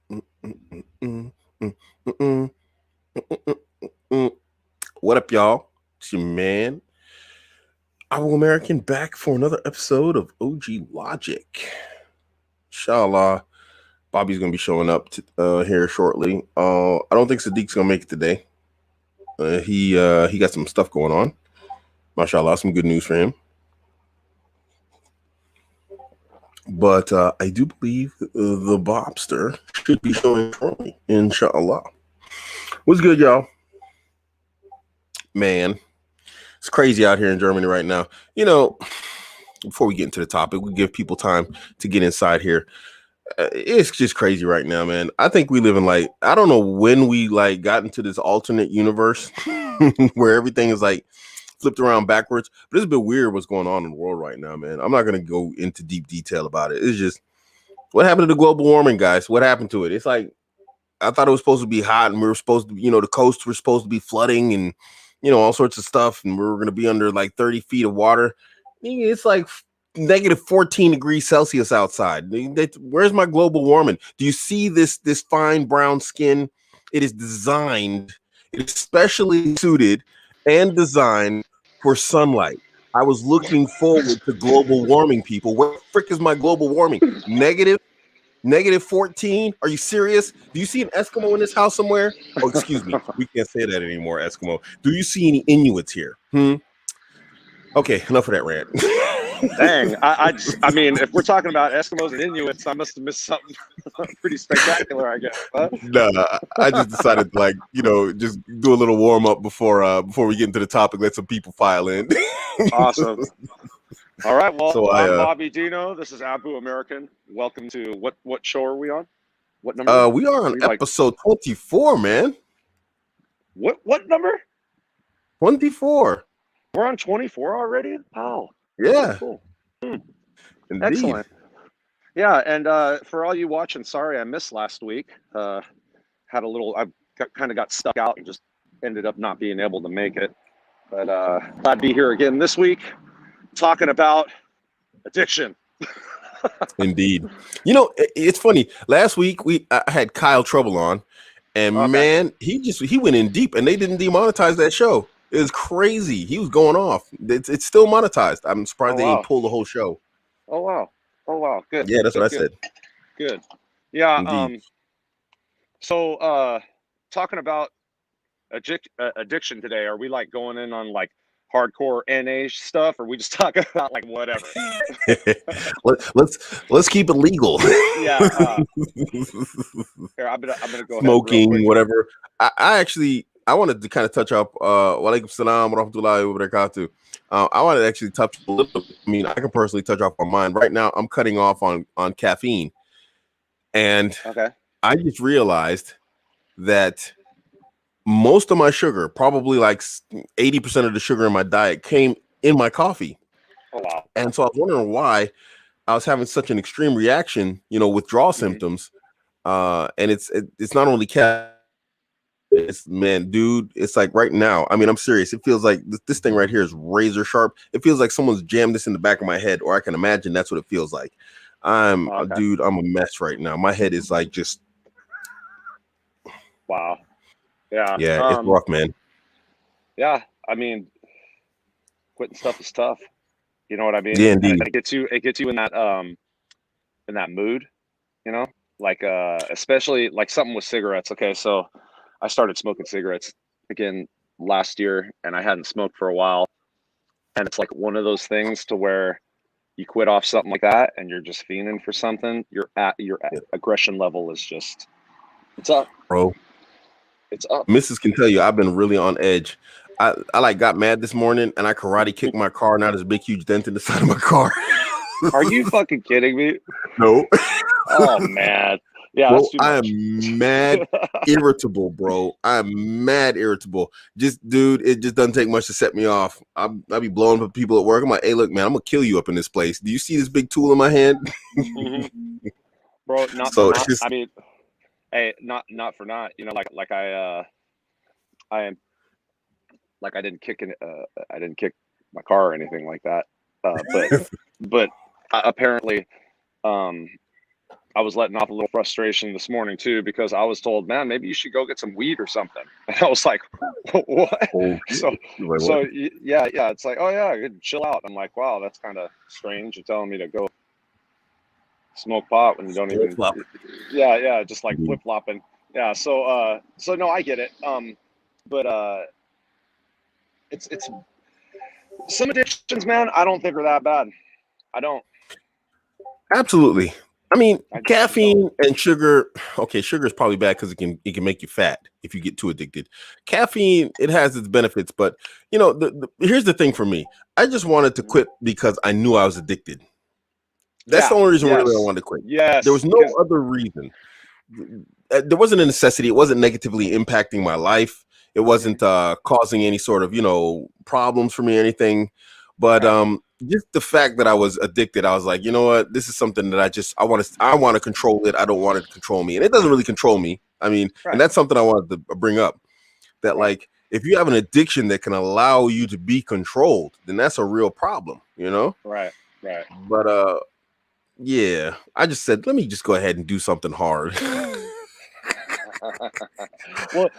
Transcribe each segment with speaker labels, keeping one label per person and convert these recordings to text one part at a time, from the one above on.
Speaker 1: Mm, mm, mm, mm, mm, mm, mm, mm, mm. What up, y'all? It's your man, Abuamerican, back for another episode of OG Logic. Inshallah, Bobby's gonna be showing up here shortly. I don't think Sadiq's gonna make it today. He got some stuff going on. Mashallah, some good news for him. But I do believe the Bobster should be showing shortly. Inshallah. What's good, y'all? Man, it's crazy out here in Germany right now. Before we get into the topic, we give people time to get inside here. It's just crazy right now, man. I think we live in I don't know when we got into this alternate universe where everything is flipped around backwards. But it's a bit weird what's going on in the world right now, man. I'm not gonna go into deep detail about it. It's just what happened to the global warming, guys. What happened to it? It's like I thought it was supposed to be hot and we were supposed to, the coasts were supposed to be flooding and all sorts of stuff, and we were going to be under 30 feet of water. It's like negative 14 degrees Celsius outside. Where's my global warming? Do you see this fine brown skin? It is designed, it's specially suited and designed for sunlight. I was looking forward to global warming, people. Where the frick is my global warming? Negative 14? Are you serious? Do you see an Eskimo in this house somewhere? Oh, excuse me. We can't say that anymore, Eskimo. Do you see any Inuits here? Okay, enough of that rant.
Speaker 2: Dang. I mean, if we're talking about Eskimos and Inuits, I must have missed something pretty spectacular, I guess. Huh?
Speaker 1: Nah, I just decided to just do a little warm up before we get into the topic. Let some people file in.
Speaker 2: Awesome. All right. Well,
Speaker 1: So
Speaker 2: I'm Bobby Dino. This is Abuamerican. Welcome to what show are we on? What number?
Speaker 1: We are on episode 24, man.
Speaker 2: What number?
Speaker 1: 24.
Speaker 2: We're on 24 already? Oh.
Speaker 1: Yeah.
Speaker 2: Cool.
Speaker 1: Indeed.
Speaker 2: Excellent. Yeah, and for all you watching, sorry I missed last week. I kind of got stuck out and just ended up not being able to make it. But glad to be here again this week, talking about addiction.
Speaker 1: Indeed. It's funny. Last week I had Kyle Trouble on, and man, he went in deep, and they didn't demonetize that show. It was crazy. He was going off. It's still monetized. I'm surprised they didn't pull the whole show.
Speaker 2: Oh wow. Good.
Speaker 1: Yeah, that's what I said.
Speaker 2: Good. Yeah.
Speaker 1: Indeed.
Speaker 2: So talking about addiction today, are we going in on hardcore NA stuff, or we just talking about whatever?
Speaker 1: let's keep it legal.
Speaker 2: Yeah. Here, I'm gonna go
Speaker 1: smoking, whatever. I wanted to kind of touch up. Walaikum salam wa rahmatullahi wa barakatuh. I wanted to actually touch a little. I mean, I can personally touch off on mine. Right now, I'm cutting off on caffeine, and I just realized that most of my sugar, probably 80% of the sugar in my diet, came in my coffee.
Speaker 2: Oh wow!
Speaker 1: And so I was wondering why I was having such an extreme reaction, withdrawal symptoms. And it's not only caffeine. It's dude, it's like right now. I mean, I'm serious. It feels like this thing right here is razor sharp. It feels like someone's jammed this in the back of my head, or I can imagine that's what it feels like. Dude, I'm a mess right now. My head is just.
Speaker 2: Wow. Yeah.
Speaker 1: Yeah, it's rough, man.
Speaker 2: Yeah, I mean, quitting stuff is tough. You know what I mean?
Speaker 1: Yeah, indeed.
Speaker 2: It gets you in that mood. Especially something with cigarettes. Okay, so I started smoking cigarettes again last year, and I hadn't smoked for a while. And it's one of those things to where you quit off something like that, and you're just fiending for something. Your aggression level is just, it's up,
Speaker 1: bro.
Speaker 2: It's up.
Speaker 1: Mrs. can tell you I've been really on edge. I got mad this morning, and I karate kicked my car, and now there's a big huge dent in the side of my car.
Speaker 2: Are you fucking kidding me?
Speaker 1: No.
Speaker 2: Oh man. Yeah,
Speaker 1: bro, I am mad irritable, bro. I'm mad irritable. Dude, it just doesn't take much to set me off. I'll be blowing up people at work. I'm like, hey, look, man, I'm gonna kill you up in this place. Do you see this big tool in my hand?
Speaker 2: Bro, I mean, hey, not for not. I didn't kick I didn't kick my car or anything like that. But apparently, I was letting off a little frustration this morning too, because I was told, man, maybe you should go get some weed or something. And I was like, what?
Speaker 1: Oh,
Speaker 2: So,
Speaker 1: you're like, what?
Speaker 2: so yeah. It's like, oh yeah, good, chill out. I'm like, wow, that's kind of strange. You're telling me to go smoke pot when you don't
Speaker 1: Flip
Speaker 2: even,
Speaker 1: flop.
Speaker 2: yeah, just like flip flopping. Yeah. So no, I get it. But it's some addictions, man. I don't think are that bad. I don't.
Speaker 1: Absolutely. I mean,
Speaker 2: I just don't.
Speaker 1: caffeine and sugar. Okay, sugar is probably bad because it can make you fat if you get too addicted. Caffeine, it has its benefits, but here's the thing for me. I just wanted to quit because I knew I was addicted. That's the
Speaker 2: Yeah.
Speaker 1: only reason really I
Speaker 2: Yes.
Speaker 1: wanted to quit. There was
Speaker 2: Yes.
Speaker 1: no
Speaker 2: Because
Speaker 1: other reason. There wasn't a necessity. It wasn't negatively impacting my life. It wasn't causing any sort of problems for me or anything. But
Speaker 2: right.
Speaker 1: just the fact that I was addicted, I was like, you know what, this is something that I want to control it. I don't want it to control me, and it doesn't really control me. I mean, and
Speaker 2: Right.
Speaker 1: that's something I wanted to bring up. That
Speaker 2: Right.
Speaker 1: like, if you have an addiction that can allow you to be controlled, then that's a real problem.
Speaker 2: Right. Right.
Speaker 1: But yeah, I just said, let me just go ahead and do something hard.
Speaker 2: Well,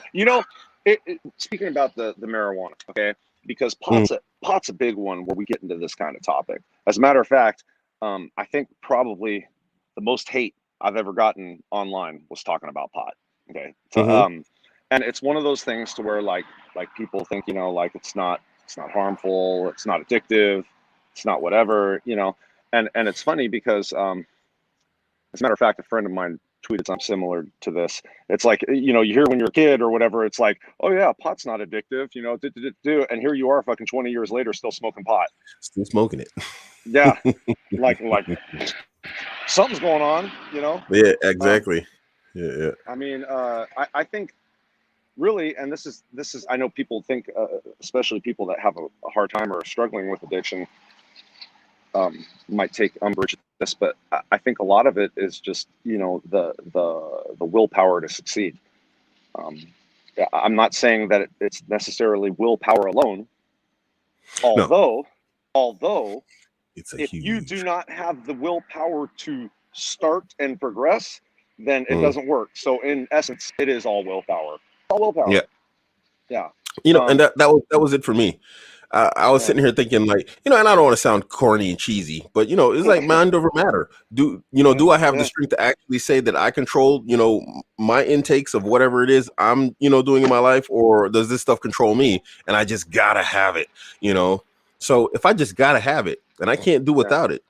Speaker 2: speaking about the marijuana, okay, because
Speaker 1: Mm,
Speaker 2: pot's a big one where we get into this kind of topic. As a matter of fact, I think probably the most hate I've ever gotten online was talking about pot. Okay, so
Speaker 1: mhm.
Speaker 2: and it's one of those things to where like people think like it's not harmful, it's not addictive, it's not whatever, and it's funny because as a matter of fact, a friend of mine tweeted something similar to this. It's like, you hear when you're a kid or whatever, it's like, oh yeah, pot's not addictive, and here you are fucking 20 years later still smoking pot.
Speaker 1: Still smoking it.
Speaker 2: Yeah, like something's going on,
Speaker 1: Yeah,
Speaker 2: Um,
Speaker 1: exactly. Yeah.
Speaker 2: I mean, I think really, and this is I know people think, especially people that have a hard time or are struggling with addiction, might take umbrage at this, but I think a lot of it is just the willpower to succeed. Um, yeah, I'm not saying that it's necessarily willpower alone,
Speaker 1: No,
Speaker 2: although
Speaker 1: it's a
Speaker 2: if you do
Speaker 1: huge.
Speaker 2: not have the willpower to start and progress, then it
Speaker 1: Mm,
Speaker 2: doesn't work. So in essence, it is all willpower. All willpower.
Speaker 1: yeah.
Speaker 2: Yeah.
Speaker 1: And
Speaker 2: Um,
Speaker 1: that was it for me. I was
Speaker 2: yeah.
Speaker 1: sitting here thinking, like, and I don't want to sound corny and cheesy, but it's like mind over matter.
Speaker 2: Yeah.
Speaker 1: Do I have the
Speaker 2: Yeah.
Speaker 1: strength to actually say that I control, my intakes of whatever it is I'm, doing in my life, or does this stuff control me? And I just gotta have it, you know. So if I just gotta have it and I can't do
Speaker 2: Yeah.
Speaker 1: without it,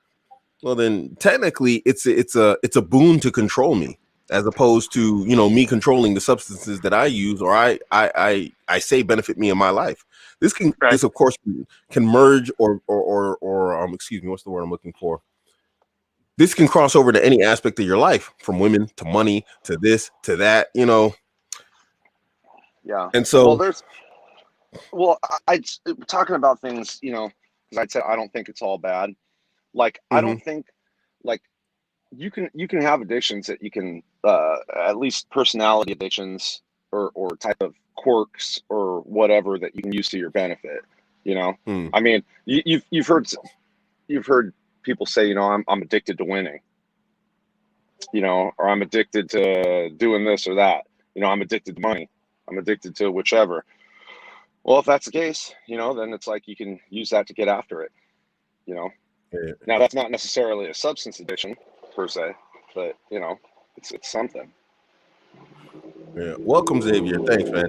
Speaker 1: well, then technically it's a boon to control me, as opposed to me controlling the substances that I use, or I say benefit me in my life.
Speaker 2: Right.
Speaker 1: This of course can merge, or excuse me, what's the word I'm looking for? This can cross over to any aspect of your life, from women to money to this to that.
Speaker 2: Yeah.
Speaker 1: And
Speaker 2: Well,
Speaker 1: so,
Speaker 2: I talking about things, because I said I don't think it's all bad. Like I
Speaker 1: mhm,
Speaker 2: don't think like you can have addictions that you can at least personality addictions or type of quirks or whatever that you can use to your benefit. You know,
Speaker 1: mm,
Speaker 2: I mean, you've heard people say, I'm addicted to winning, or I'm addicted to doing this or that. I'm addicted to money. I'm addicted to whichever. Well, if that's the case, then it's like you can use that to get after it. You know,
Speaker 1: yeah,
Speaker 2: now that's not necessarily a substance addiction per se, but it's something.
Speaker 1: yeah. Welcome, Xavier. Thanks, man.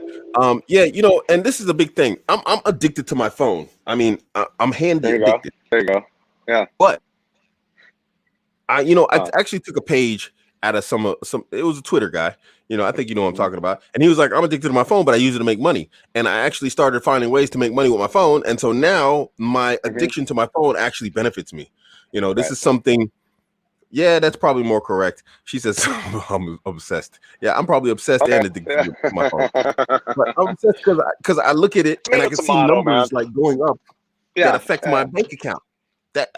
Speaker 1: Yeah, and this is a big thing. I'm addicted to my phone. I mean, I'm handy
Speaker 2: There you go.
Speaker 1: addicted.
Speaker 2: There you go. Yeah.
Speaker 1: But I
Speaker 2: Uh,
Speaker 1: actually took a page out of some. It was a Twitter guy. I think you know what I'm
Speaker 2: mhm.
Speaker 1: talking about. And he was like, "I'm addicted to my phone, but I use it to make money." And I actually started finding ways to make money with my phone. And so now my
Speaker 2: Mhm.
Speaker 1: addiction to my phone actually benefits me. This
Speaker 2: Right.
Speaker 1: is something. Yeah, that's probably more correct. She says I'm obsessed. Yeah, I'm probably obsessed
Speaker 2: Okay.
Speaker 1: and addicted
Speaker 2: Yeah.
Speaker 1: to my phone. But I'm obsessed because I look at it
Speaker 2: I
Speaker 1: and
Speaker 2: mean,
Speaker 1: I can
Speaker 2: it's a
Speaker 1: see
Speaker 2: motto, man.
Speaker 1: numbers like going up that
Speaker 2: Yeah.
Speaker 1: affect my
Speaker 2: Yeah.
Speaker 1: bank account. That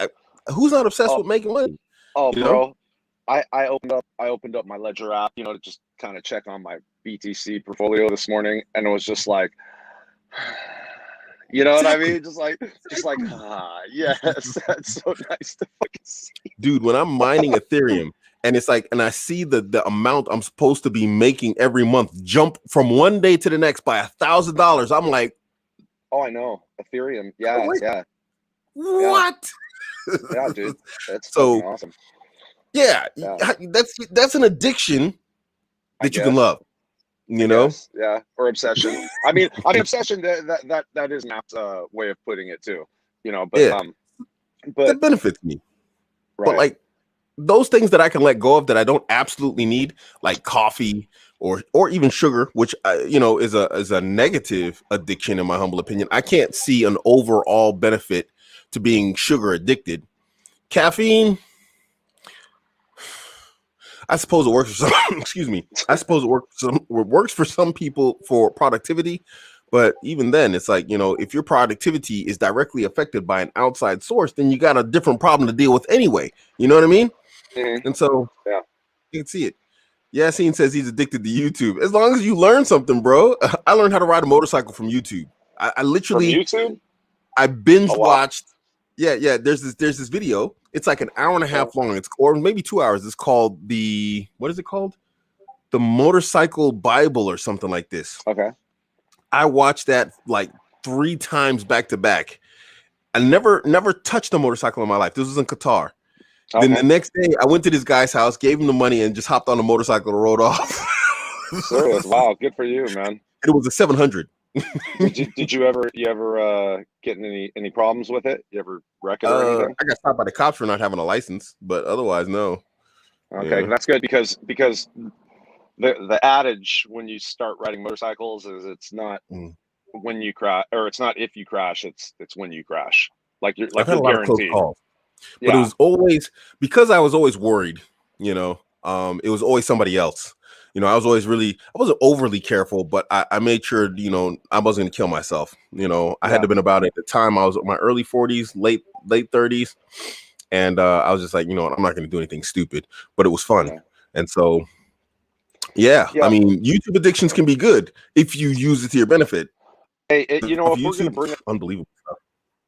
Speaker 1: Who's not obsessed
Speaker 2: Oh,
Speaker 1: with making money?
Speaker 2: oh,
Speaker 1: You know?
Speaker 2: bro. I opened up my Ledger app, to just kind of check on my BTC portfolio this morning, and it was just like, you know what I
Speaker 1: Exactly.
Speaker 2: mean? Just like,
Speaker 1: Exactly.
Speaker 2: yes, that's so nice to fucking see.
Speaker 1: Dude, when I'm mining Ethereum And it's like, and I see the amount I'm supposed to be making every month jump from one day to the next by $1,000. I'm like,
Speaker 2: Oh, I know. Ethereum. Yeah, yeah, yeah,
Speaker 1: what?
Speaker 2: yeah, dude. That's fucking
Speaker 1: So
Speaker 2: awesome.
Speaker 1: yeah,
Speaker 2: Yeah,
Speaker 1: that's an addiction
Speaker 2: I
Speaker 1: that you can
Speaker 2: guess.
Speaker 1: love,
Speaker 2: I
Speaker 1: you know?
Speaker 2: guess. Yeah, or obsession. I mean, obsession. That is an apt way of putting it too. You know,
Speaker 1: Yeah,
Speaker 2: but
Speaker 1: that benefits me. But
Speaker 2: right.
Speaker 1: like those things that I can let go of that I don't absolutely need, like coffee or even sugar, which is a negative addiction in my humble opinion. I can't see an overall benefit to being sugar addicted. Caffeine, I suppose it works for some. Excuse me. I suppose it works for some people for productivity, but even then, it's like if your productivity is directly affected by an outside source, then you got a different problem to deal with anyway. You know what I mean?
Speaker 2: Mhm.
Speaker 1: And so
Speaker 2: Yeah.
Speaker 1: you can see it. Yassine says he's addicted to YouTube. As long as you learn something, bro. I learned how to ride a motorcycle from YouTube. I
Speaker 2: From
Speaker 1: literally
Speaker 2: YouTube.
Speaker 1: I
Speaker 2: Oh
Speaker 1: binge
Speaker 2: wow.
Speaker 1: watched. Yeah, yeah. There's this video. It's like an hour and a
Speaker 2: Yeah.
Speaker 1: half long. It's or maybe 2 hours. It's called what is it called? The Motorcycle Bible or something like this.
Speaker 2: Okay.
Speaker 1: I watched that like 3 times back to back. I never touched a motorcycle in my life. This was in Qatar. Then the
Speaker 2: Okay.
Speaker 1: next day, I went to this guy's house, gave him the money, and just hopped on the motorcycle and rode off.
Speaker 2: Serious. Wow. Good for you, man.
Speaker 1: It was a 700.
Speaker 2: Did you ever get in any problems with it? You ever wreck it or anything?
Speaker 1: I got stopped by the cops for not having a license, but otherwise, no.
Speaker 2: Okay,
Speaker 1: Yeah.
Speaker 2: that's good because the adage when you start riding motorcycles is it's not
Speaker 1: Mm.
Speaker 2: when you crash, or it's not if you crash, it's when you crash.
Speaker 1: I've had
Speaker 2: You're
Speaker 1: a lot of close
Speaker 2: guaranteed.
Speaker 1: calls, but it
Speaker 2: Yeah.
Speaker 1: was always because I was always worried. It was always somebody else. I wasn't overly careful, but I made sure, I wasn't going to kill myself. I had to
Speaker 2: Yeah.
Speaker 1: have been about at the time I was in my early 40s, late 30s. And I was just like, you know what, I'm not going to do anything stupid, but it was fun.
Speaker 2: Yeah.
Speaker 1: And so, yeah, I
Speaker 2: Yeah.
Speaker 1: mean, YouTube addictions can be good if you use it to your benefit.
Speaker 2: Hey,
Speaker 1: Of YouTube, unbelievable.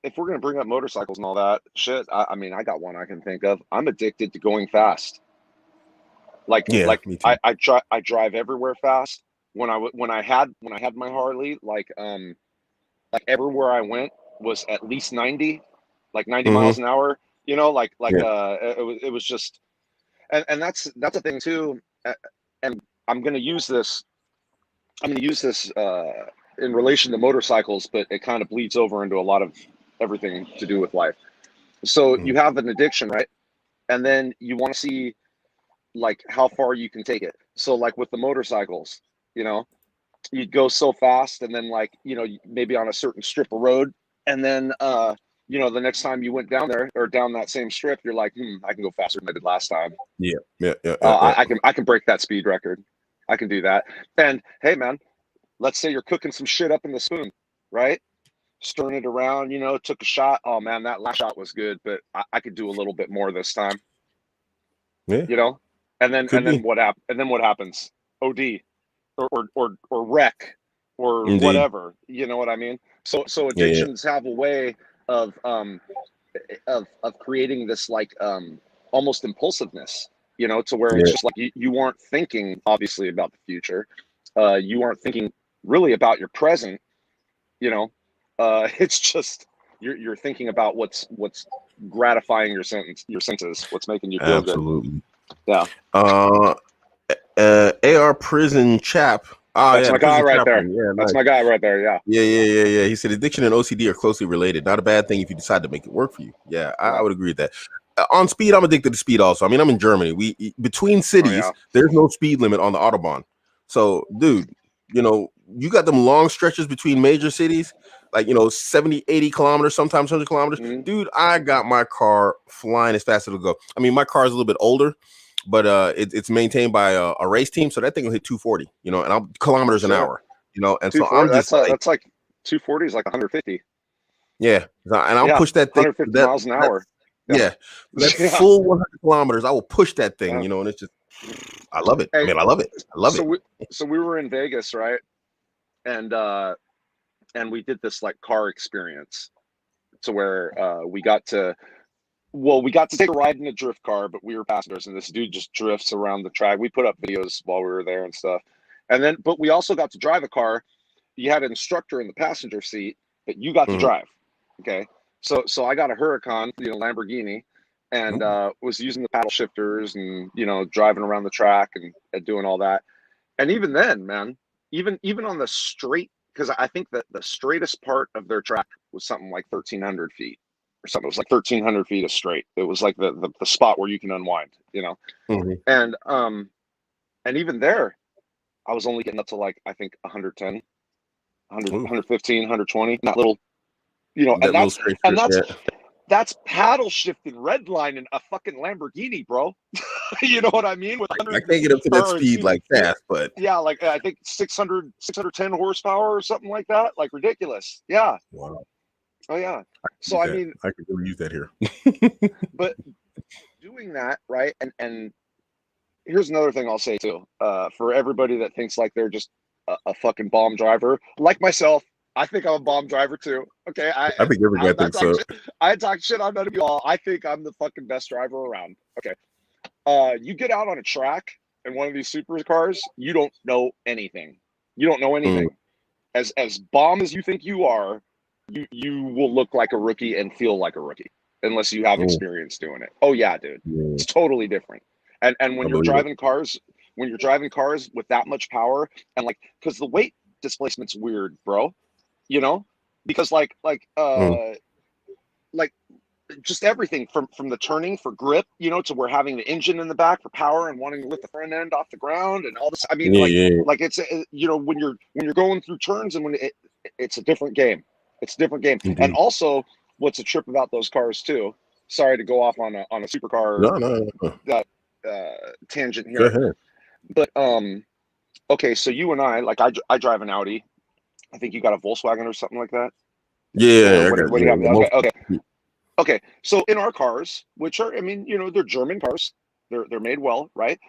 Speaker 2: if we're gonna bring up motorcycles and all that shit, I mean, I got one I can think of. I'm addicted to going fast.
Speaker 1: Yeah, me too.
Speaker 2: I drive everywhere fast. When I had my Harley, like everywhere I went was at least 90, like 90
Speaker 1: Hmm.
Speaker 2: miles an hour.
Speaker 1: Yeah,
Speaker 2: It was just, and that's a thing too. And I'm gonna use this. I'm gonna use this in relation to motorcycles, but it kind of bleeds over into a lot of everything to do with life. So
Speaker 1: mm,
Speaker 2: you have an addiction, right? And then you want to see like how far you can take it. So like with the motorcycles, you know, you'd go so fast, and then like maybe on a certain strip of road, and then the next time you went down there or down that same strip, you're like, I can go faster than I did last time.
Speaker 1: yeah, yeah, yeah,
Speaker 2: uh,
Speaker 1: yeah, yeah.
Speaker 2: I, I can I can break that speed record. I can do that. And hey man, let's say you're cooking some shit up in the spoon, right? Stirring it around, took a shot. Oh man, that last shot was good, but I could do a little bit more this time,
Speaker 1: Yeah,
Speaker 2: you know. And then
Speaker 1: could be
Speaker 2: what happens? OD or wreck or
Speaker 1: indeed.
Speaker 2: whatever. You know what I mean? So
Speaker 1: Yeah, yeah,
Speaker 2: addictions have a way of creating this like almost impulsiveness, to where it's
Speaker 1: yeah.
Speaker 2: just like you aren't thinking obviously about the future. You aren't thinking really about your present, you know. It's just you're thinking about what's gratifying your senses, what's making you feel good.
Speaker 1: Absolutely.
Speaker 2: Yeah,
Speaker 1: Uh, AR Prison Chap. Oh
Speaker 2: that's
Speaker 1: yeah,
Speaker 2: my
Speaker 1: the
Speaker 2: guy
Speaker 1: prison
Speaker 2: right there.
Speaker 1: chaplain. Yeah,
Speaker 2: That's
Speaker 1: nice.
Speaker 2: my guy right there. Yeah,
Speaker 1: Yeah, yeah, yeah, yeah. He said addiction and OCD are closely related. Not a bad thing if you decide to make it work for you. Yeah, I
Speaker 2: yeah.
Speaker 1: would agree with that. On speed, I'm addicted to speed also. I mean, I'm in Germany. Between
Speaker 2: Oh yeah.
Speaker 1: cities, there's no speed limit on the Autobahn. So, dude, you got them long stretches between major cities, like 70, 80 kilometers, sometimes 100 kilometers.
Speaker 2: Mhm.
Speaker 1: Dude, I got my car flying as fast as it'll go. I mean, my car is a little bit older, but it's maintained by a race team, so that thing will hit 240, and I'm
Speaker 2: Oh
Speaker 1: kilometers an
Speaker 2: shit.
Speaker 1: hour, and so I'm
Speaker 2: 240.
Speaker 1: just like,
Speaker 2: That's like 240 is like 150.
Speaker 1: yeah, and I'll
Speaker 2: Yeah,
Speaker 1: push that thing
Speaker 2: 150 miles an
Speaker 1: that
Speaker 2: hour. Yeah,
Speaker 1: yeah, that
Speaker 2: yeah.
Speaker 1: full 100 kilometers. I will push that thing,
Speaker 2: Yeah.
Speaker 1: and it's just I love it. I
Speaker 2: Hey,
Speaker 1: mean, I love it. I love
Speaker 2: so
Speaker 1: it.
Speaker 2: we were in Vegas, right? And we did this like car experience to where we got to Well, we got to take a ride in a drift car, but we were passengers, and this dude just drifts around the track. We put up videos while we were there and stuff. And then, but we also got to drive a car. You had an instructor in the passenger seat, but you got to drive. Okay. So I got a Huracan, Lamborghini, and was using the paddle shifters and, driving around the track and doing all that. And even then, man, even on the straight, because I think that the straightest part of their track was something like 1,300 feet or something. It was like 1,300 feet of straight. It was like the spot where you can unwind, And even there, I was only getting up to like, I think 110, 100, 115, 120, that little, that's paddle shifting redlining a fucking Lamborghini, bro. You know what I mean? With
Speaker 1: I can't get up to that speed like fast, but
Speaker 2: yeah, like I think 610 horsepower or something like that. Like ridiculous. Yeah.
Speaker 1: Wow.
Speaker 2: Oh yeah. So I mean,
Speaker 1: I could really use that here.
Speaker 2: But doing that, right? And here's another thing I'll say too. For everybody that thinks like they're just a fucking bomb driver, like myself, I think I'm a bomb driver too. Okay, I
Speaker 1: think everybody thinks so.
Speaker 2: I talk shit on none of you all. I think I'm the fucking best driver around. Okay. You get out on a track in one of these supercars, you don't know anything. You don't know anything. As bomb as you think you are, you will look like a rookie and feel like a rookie unless you have experience doing it. Oh yeah, dude. It's totally different. And when you're driving cars with that much power and like, because the weight displacement's weird, bro. Because like just everything from the turning for grip, to where having the engine in the back for power and wanting to lift the front end off the ground and all this. I mean, like it's when you're going through turns and when it's a different game. It's a different game.
Speaker 1: Indeed.
Speaker 2: And also, what's a trip about those cars too? Sorry to go off on a supercar tangent here.
Speaker 1: Go ahead.
Speaker 2: But okay, so you and I, like I drive an Audi. I think you got a Volkswagen or something like that.
Speaker 1: Yeah.
Speaker 2: What do you have? Okay. So in our cars, which are, I mean, they're German cars. They're made well, right?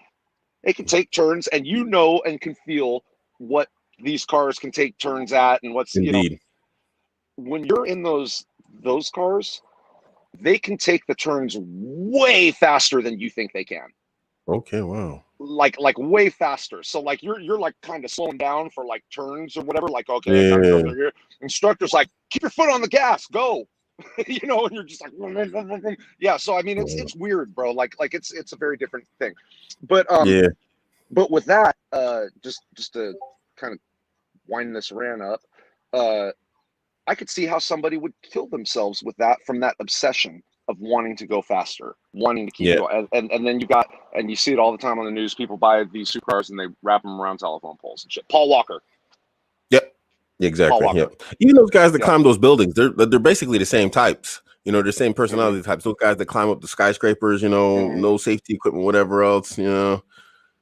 Speaker 2: They can take turns, and and can feel what these cars can take turns at, and what's
Speaker 1: Indeed.
Speaker 2: When you're in those cars, they can take the turns way faster than you think they can.
Speaker 1: Okay, wow.
Speaker 2: Like way faster. So like you're like kind of slowing down for like turns or whatever. Like, okay, I gotta go through here. Instructor's like, keep your foot on the gas, go. And you're just like, yeah. So I mean, it's weird, bro. Like it's a very different thing. But but with that, just to kind of wind this rant up, I could see how somebody would kill themselves with that, from that obsession of wanting to go faster, wanting to keep going. And then you see it all the time on the news. People buy these supercars and they wrap them around telephone poles and shit. Paul Walker.
Speaker 1: Yep. Exactly. Yep. Even those guys that climb those buildings, they're basically the same types. The same personality types. Those guys that climb up the skyscrapers, no safety equipment, whatever else.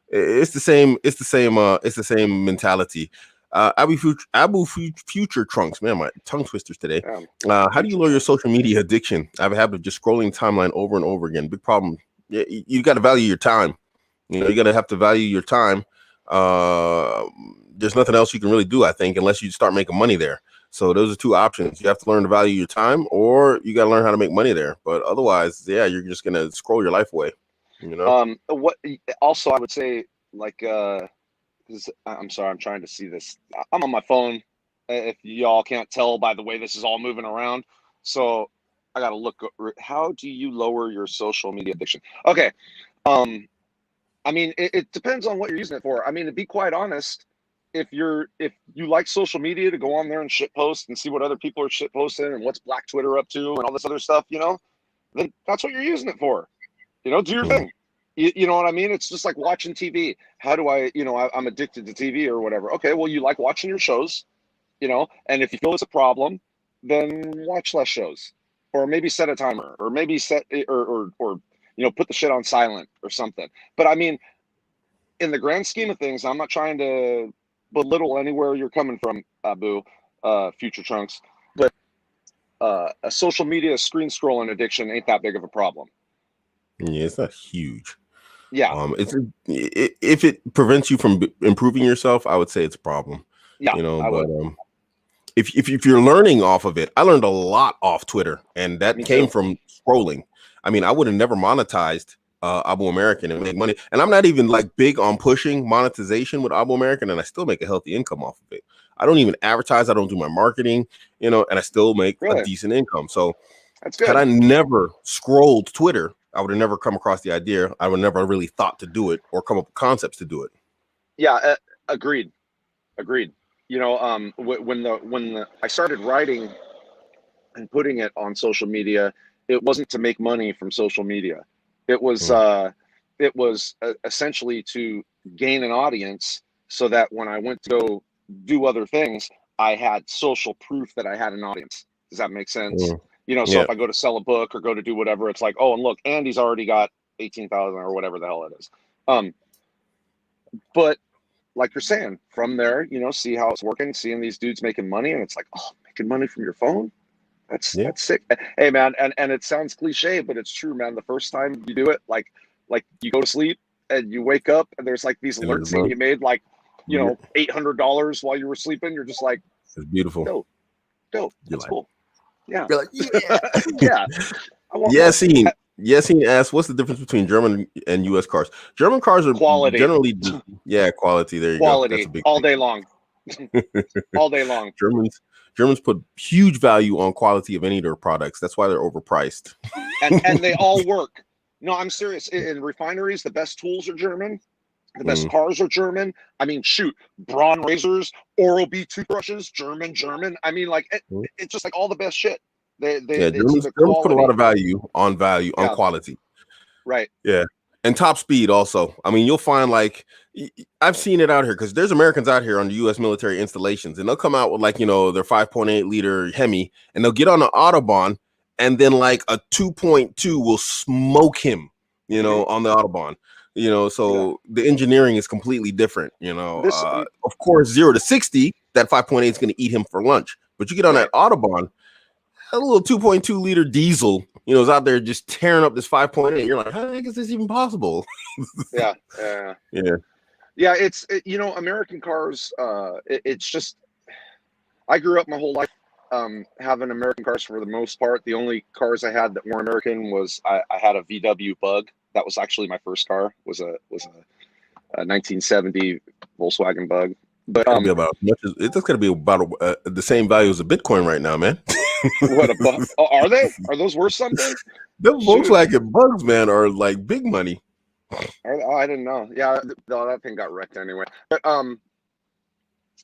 Speaker 1: It's the same. It's the same mentality. Abu Future Trunks, man, my tongue twisters today. How do you lower your social media addiction? I have a habit of just scrolling timeline over and over again. Big problem. Yeah, you got to value your time. You got to have to value your time. There's nothing else you can really do, I think, unless you start making money there. So those are two options. You have to learn to value your time, or you got to learn how to make money there. But otherwise, you're just gonna scroll your life away.
Speaker 2: What? Also, I would say, like, I'm sorry, I'm trying to see this. I'm on my phone. If y'all can't tell by the way this is all moving around, so I gotta look. How do you lower your social media addiction? Okay. I mean, it depends on what you're using it for. I mean, to be quite honest, if you like social media to go on there and shit post and see what other people are shit posting and what's Black Twitter up to and all this other stuff, then that's what you're using it for. Do your thing. You know what I mean? It's just like watching TV. How do I'm addicted to TV or whatever. Okay, well, you like watching your shows, and if you feel it's a problem, then watch less shows, or maybe set a timer, or maybe set or put the shit on silent or something. But I mean, in the grand scheme of things, I'm not trying to belittle anywhere you're coming from, Abu, Future Trunks, but a social media screen scrolling addiction ain't that big of a problem.
Speaker 1: Yeah, it's not huge.
Speaker 2: Yeah.
Speaker 1: If it prevents you from improving yourself, I would say it's a problem.
Speaker 2: Yeah.
Speaker 1: But if you're learning off of it, I learned a lot off Twitter, and that came from scrolling. I mean, I would have never monetized Abuamerican and make money. And I'm not even like big on pushing monetization with Abuamerican, and I still make a healthy income off of it. I don't even advertise. I don't do my marketing, you know, and I still make a
Speaker 2: Really?
Speaker 1: decent income. So
Speaker 2: That's
Speaker 1: had
Speaker 2: good.
Speaker 1: I never scrolled Twitter, I would have never come across the idea. I would never really thought to do it or come up with concepts to do it.
Speaker 2: Yeah, agreed. Agreed. You know, when I started writing and putting it on social media, it wasn't to make money from social media. It was
Speaker 1: Mm.
Speaker 2: essentially to gain an audience, so that when I went to go do other things, I had social proof that I had an audience. Does that make sense?
Speaker 1: Mm.
Speaker 2: You know, so
Speaker 1: Yeah.
Speaker 2: if I go to sell a book or go to do whatever, it's like, oh, and look, Andy's already got 18,000 or whatever the hell it is. But like you're saying, from there, you know, see how it's working, seeing these dudes making money, and it's like, oh, making money from your phone?
Speaker 1: Yeah.
Speaker 2: That's sick. Hey man, and it sounds cliche, but it's true, man. The first time you do it, like you go to sleep and you wake up and there's like these
Speaker 1: And
Speaker 2: alerts saying you made like, you
Speaker 1: yeah,
Speaker 2: know, $800 while you were sleeping. You're just like,
Speaker 1: it's beautiful.
Speaker 2: dope, dope.
Speaker 1: You're
Speaker 2: That's
Speaker 1: like,
Speaker 2: cool. Yeah.
Speaker 1: you're like, yeah.
Speaker 2: Yeah. I want more.
Speaker 1: Yassine. Yassine asks, what's the difference between German and US cars? German cars are
Speaker 2: Quality.
Speaker 1: generally, yeah, quality. There you go. That's a
Speaker 2: Quality
Speaker 1: big
Speaker 2: all
Speaker 1: thing.
Speaker 2: day long. All day long.
Speaker 1: Germans put huge value on quality of any of their products. That's why they're overpriced.
Speaker 2: And they all work. No, I'm serious. In refineries, the best tools are German. The best
Speaker 1: Mm.
Speaker 2: cars are German. I mean, shoot, Braun razors, Oral-B toothbrushes, German. I mean, like
Speaker 1: Mm.
Speaker 2: it's just like all the best shit.
Speaker 1: Yeah,
Speaker 2: It's
Speaker 1: Germans
Speaker 2: the
Speaker 1: put a lot
Speaker 2: quality.
Speaker 1: of value on
Speaker 2: Yeah,
Speaker 1: quality.
Speaker 2: right.
Speaker 1: Yeah. And top speed also. I mean, you'll find like I've seen it out here because there's Americans out here on the US military installations, and they'll come out with like, you know, their 5.8 liter Hemi, and they'll get on the Autobahn, and then like a 2.2 will smoke him, you
Speaker 2: Mm-hmm.
Speaker 1: know, on the Autobahn. You know,
Speaker 2: Yeah.
Speaker 1: so the engineering is completely different, you know.
Speaker 2: This
Speaker 1: Of course, 0 to 60, that 5.8 is going to eat him for lunch. But you get on
Speaker 2: right.
Speaker 1: that Autobahn, a little 2.2 liter diesel, you know, is out there just tearing up this 5.8. You're like, how the heck is this even possible?
Speaker 2: Yeah.
Speaker 1: Yeah.
Speaker 2: Yeah. You know, American cars. It's just I grew up my whole life having American cars for the most part. The only cars I had that weren't American was I had a VW Bug. That was actually my first car. Was a 1970 Volkswagen Bug. But
Speaker 1: Gotta be about much as it's just gotta be about the same value as a Bitcoin right now, man.
Speaker 2: what a bug! Oh, are they? Are those worth something?
Speaker 1: The
Speaker 2: Shoot,
Speaker 1: Volkswagen Bugs, man, are like big money.
Speaker 2: oh, I didn't know. Yeah, no, that thing got wrecked anyway.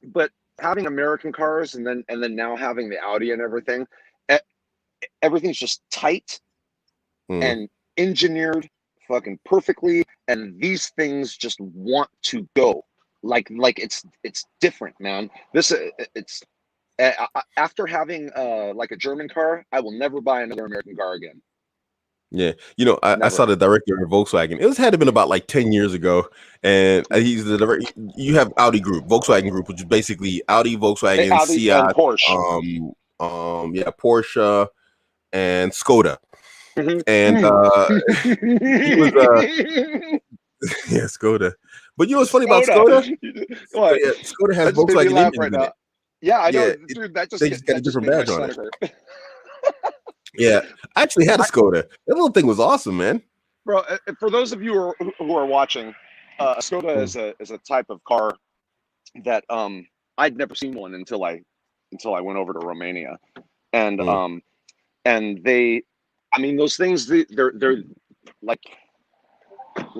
Speaker 2: But having American cars and then now having the Audi and everything, e- everything's just tight
Speaker 1: Mm.
Speaker 2: and engineered fucking perfectly, and these things just want to go like it's different, man. This it's after having like a German car, I will never buy another American car again.
Speaker 1: Yeah, you know, I saw
Speaker 2: Never.
Speaker 1: the director of Volkswagen. It was had to been about like 10 years ago, and he's the director. You have Audi Group, Volkswagen Group, which is basically Audi, Volkswagen,
Speaker 2: Audi and
Speaker 1: Seat,
Speaker 2: Porsche.
Speaker 1: yeah, Porsche and Skoda, and
Speaker 2: Mm-hmm.
Speaker 1: he was yeah, Skoda. But you know what's funny about
Speaker 2: Skoda.
Speaker 1: Skoda?
Speaker 2: What?
Speaker 1: Yeah, Skoda has
Speaker 2: That just made me
Speaker 1: Volkswagen
Speaker 2: laugh
Speaker 1: engines
Speaker 2: right
Speaker 1: in
Speaker 2: now.
Speaker 1: it.
Speaker 2: Yeah, I know,
Speaker 1: Yeah,
Speaker 2: dude.
Speaker 1: they just got a
Speaker 2: That just
Speaker 1: different
Speaker 2: made my
Speaker 1: badge on it.
Speaker 2: stomach hurt.
Speaker 1: Yeah, I actually had a
Speaker 2: I,
Speaker 1: Skoda. That little thing was awesome, man.
Speaker 2: bro, for those of you who are watching, a Skoda
Speaker 1: Mm,
Speaker 2: is a type of car that I'd never seen one until I went over to Romania, and
Speaker 1: mm.
Speaker 2: they, I mean, those things they're like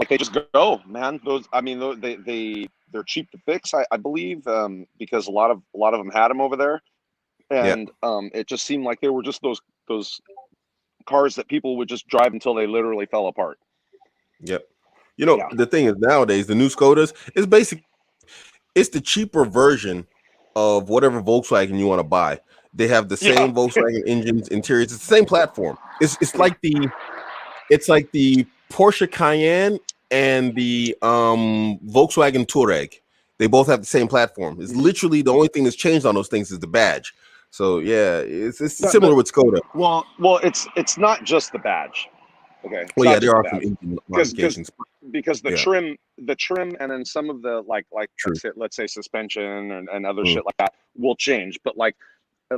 Speaker 2: they just go, man. Those, I mean, they're cheap to fix, I believe, because a lot of them had them over there,
Speaker 1: Yeah,
Speaker 2: and it just seemed like they were just those cars that people would just drive until they literally fell apart.
Speaker 1: yep. You know,
Speaker 2: Yeah,
Speaker 1: the thing is nowadays the new Skodas is basically it's the cheaper version of whatever Volkswagen you want to buy. They have the
Speaker 2: yeah,
Speaker 1: same Volkswagen engines, interiors. It's the same platform. It's like the Porsche Cayenne and the Volkswagen Touareg. They both have the same platform. It's literally the only thing that's changed on those things is the badge. So yeah, it's
Speaker 2: but
Speaker 1: similar with Skoda.
Speaker 2: well, it's not just the badge. Okay, it's
Speaker 1: Well, yeah,
Speaker 2: not
Speaker 1: there
Speaker 2: just the
Speaker 1: are some
Speaker 2: badge,
Speaker 1: engine
Speaker 2: because
Speaker 1: modifications.
Speaker 2: because
Speaker 1: Yeah,
Speaker 2: the trim, and then some of the like
Speaker 1: true.
Speaker 2: let's say suspension and other
Speaker 1: Mm,
Speaker 2: shit like that will change, but like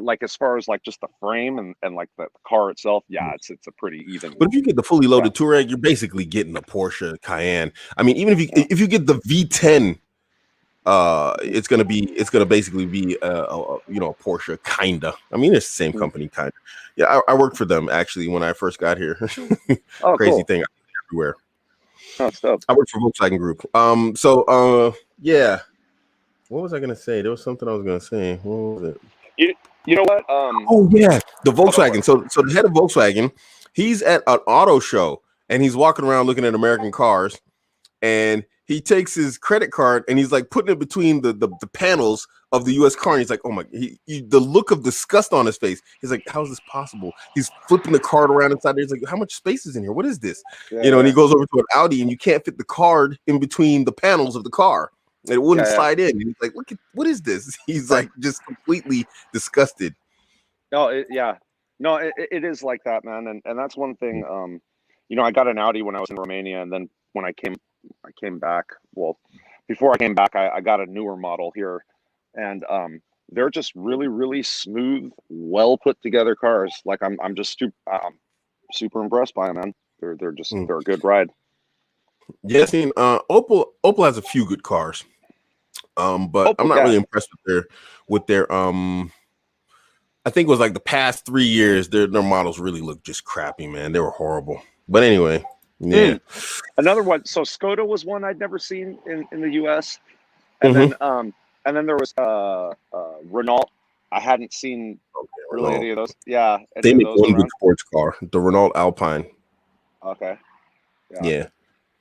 Speaker 2: like as far as like just the frame and like the car itself, yeah, it's a pretty even.
Speaker 1: But if you get the fully loaded
Speaker 2: Yeah.
Speaker 1: Touareg, you're basically getting a Porsche Cayenne. I mean, even
Speaker 2: Yeah.
Speaker 1: if you get the V10, it's gonna basically be a Porsche kinda. I mean, it's the same
Speaker 2: Mhm.
Speaker 1: company kinda. Yeah, I worked for them actually when I first got here.
Speaker 2: Oh,
Speaker 1: Crazy
Speaker 2: cool.
Speaker 1: thing everywhere.
Speaker 2: Oh, it's dope.
Speaker 1: I worked for Volkswagen Group. Yeah. What was I gonna say? There was something I was gonna say. What was it?
Speaker 2: You know what?
Speaker 1: Oh yeah, the
Speaker 2: Hold on.
Speaker 1: Volkswagen. So the head of Volkswagen, he's at an auto show and he's walking around looking at American cars, and he takes his credit card and he's like putting it between the panels of the U.S. car. And he's like, oh my, the look of disgust on his face. He's like, how is this possible? He's flipping the card around inside there. He's like, how much space is in here? What is this?
Speaker 2: Yeah,
Speaker 1: And he
Speaker 2: yeah,
Speaker 1: goes over to an Audi and you can't fit the card in between the panels of the car. And it wouldn't
Speaker 2: yeah, yeah.
Speaker 1: slide in. And he's like, look at what is this? He's
Speaker 2: That,
Speaker 1: like just completely disgusted.
Speaker 2: no, yeah, no, it is like that, man, and that's one thing. You know, I got an Audi when I was in Romania, and then when I came back. Well, before I came back, I got a newer model here, and they're just really, really smooth, well put together cars. Like I'm just super impressed by them, man. They're a good ride.
Speaker 1: Yeah, I seen Opel has a few good cars. But I'm
Speaker 2: Hopefully,
Speaker 1: not
Speaker 2: yeah.
Speaker 1: really impressed with their I think it was like the past 3 years, their models really looked just crappy, man. They were horrible. But anyway, yeah.
Speaker 2: Another one. So Skoda was one I'd never seen in the U.S.
Speaker 1: Mm-hmm.
Speaker 2: And then there was Renault. I hadn't seen
Speaker 1: Okay,
Speaker 2: really
Speaker 1: Renault.
Speaker 2: any of those. Yeah, any
Speaker 1: They
Speaker 2: of
Speaker 1: make
Speaker 2: those
Speaker 1: one good
Speaker 2: around.
Speaker 1: sports car, the Renault Alpine.
Speaker 2: Okay, yeah.
Speaker 1: Yeah.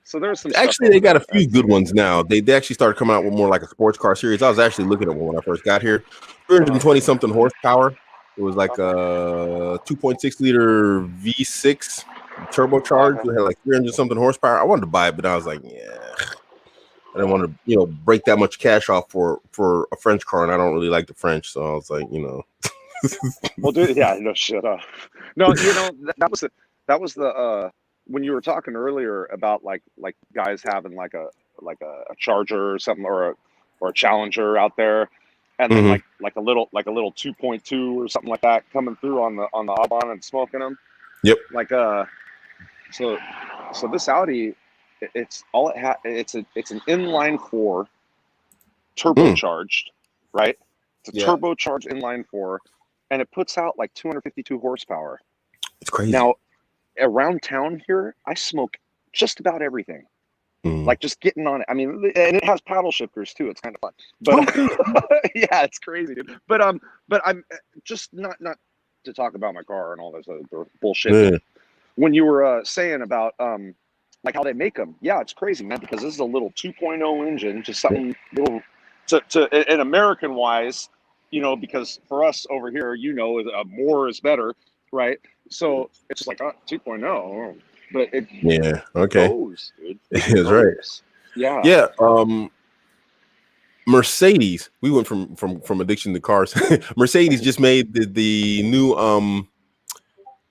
Speaker 2: So there's some stuff
Speaker 1: Actually,
Speaker 2: over
Speaker 1: they got
Speaker 2: there
Speaker 1: a
Speaker 2: I
Speaker 1: few
Speaker 2: hadn't
Speaker 1: good
Speaker 2: seen.
Speaker 1: ones now. They actually started coming out with more like a sports car series. I was actually looking at one when I first got here. 320 something horsepower. It was like
Speaker 2: Okay.
Speaker 1: a 2.6 liter V6 turbocharged.
Speaker 2: Okay.
Speaker 1: It had like 300 something horsepower. I wanted to buy it, but I was like, yeah, I didn't want to, break that much cash off for a French car, and I don't really like the French, so I was like,
Speaker 2: Well, dude, yeah, no shit. No, you know that was the when you were talking earlier about like guys having like a Charger or something or a Challenger out there, and then
Speaker 1: Mhm.
Speaker 2: like a little 2.2 or something like that coming through on the Autobahn and smoking them.
Speaker 1: Yep.
Speaker 2: Like so so this Audi, it's all it it's an inline four
Speaker 1: Mm.
Speaker 2: turbocharged, right? It's a
Speaker 1: Yeah,
Speaker 2: turbocharged inline four, and it puts out like 252 horsepower.
Speaker 1: it's crazy.
Speaker 2: Now, around town here, I smoke just about everything.
Speaker 1: Mm.
Speaker 2: Like just getting on it. I mean, and it has paddle shifters too. It's kind of fun. But
Speaker 1: Okay.
Speaker 2: yeah, it's crazy, dude. But I'm just not to talk about my car and all this other bullshit. But
Speaker 1: Yeah.
Speaker 2: when you were saying about like how they make them, yeah, it's crazy, man. Because this is a little 2.0 engine, just something little to an American wise, because for us over here, more is better, right? So it's just like 2.0, but it
Speaker 1: Yeah. Okay.
Speaker 2: goes, dude. It
Speaker 1: That's right.
Speaker 2: goes. Yeah.
Speaker 1: Yeah. Mercedes. We went from addiction to cars. Mercedes just made the new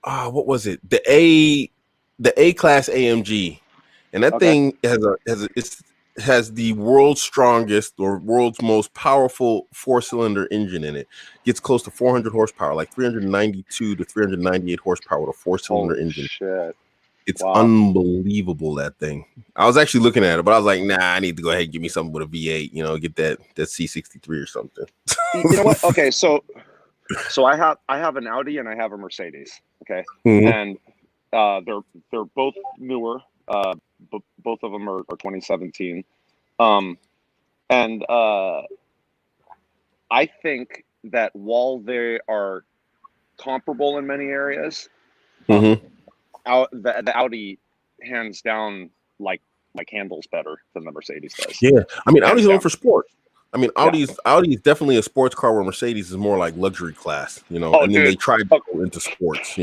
Speaker 1: what was it? The A class AMG, and that
Speaker 2: Okay.
Speaker 1: thing has the world's strongest or world's most powerful 4-cylinder engine in it. Gets close to 400 horsepower, like 392 to 398 horsepower with a 4-cylinder
Speaker 2: Holy
Speaker 1: engine.
Speaker 2: shit.
Speaker 1: It's
Speaker 2: Wow.
Speaker 1: unbelievable, that thing. I was actually looking at it, but I was like, nah, I need to go ahead and give me something with a V8, get that C63 or something.
Speaker 2: You know what? Okay, so I have an Audi and I have a Mercedes. Okay,
Speaker 1: Mhm.
Speaker 2: and they're both newer. Both of them are 2017. Um, and I think that while they are comparable in many areas, um,
Speaker 1: Mhm.
Speaker 2: the Audi hands down like handles better than the Mercedes does,
Speaker 1: Yeah, I mean,
Speaker 2: hands
Speaker 1: Audi's known
Speaker 2: down.
Speaker 1: for sports. I mean,
Speaker 2: Yeah.
Speaker 1: Audi is definitely a sports car, where Mercedes is more like luxury class,
Speaker 2: Oh,
Speaker 1: and then they
Speaker 2: dude.
Speaker 1: tried to
Speaker 2: Oh,
Speaker 1: go into sports.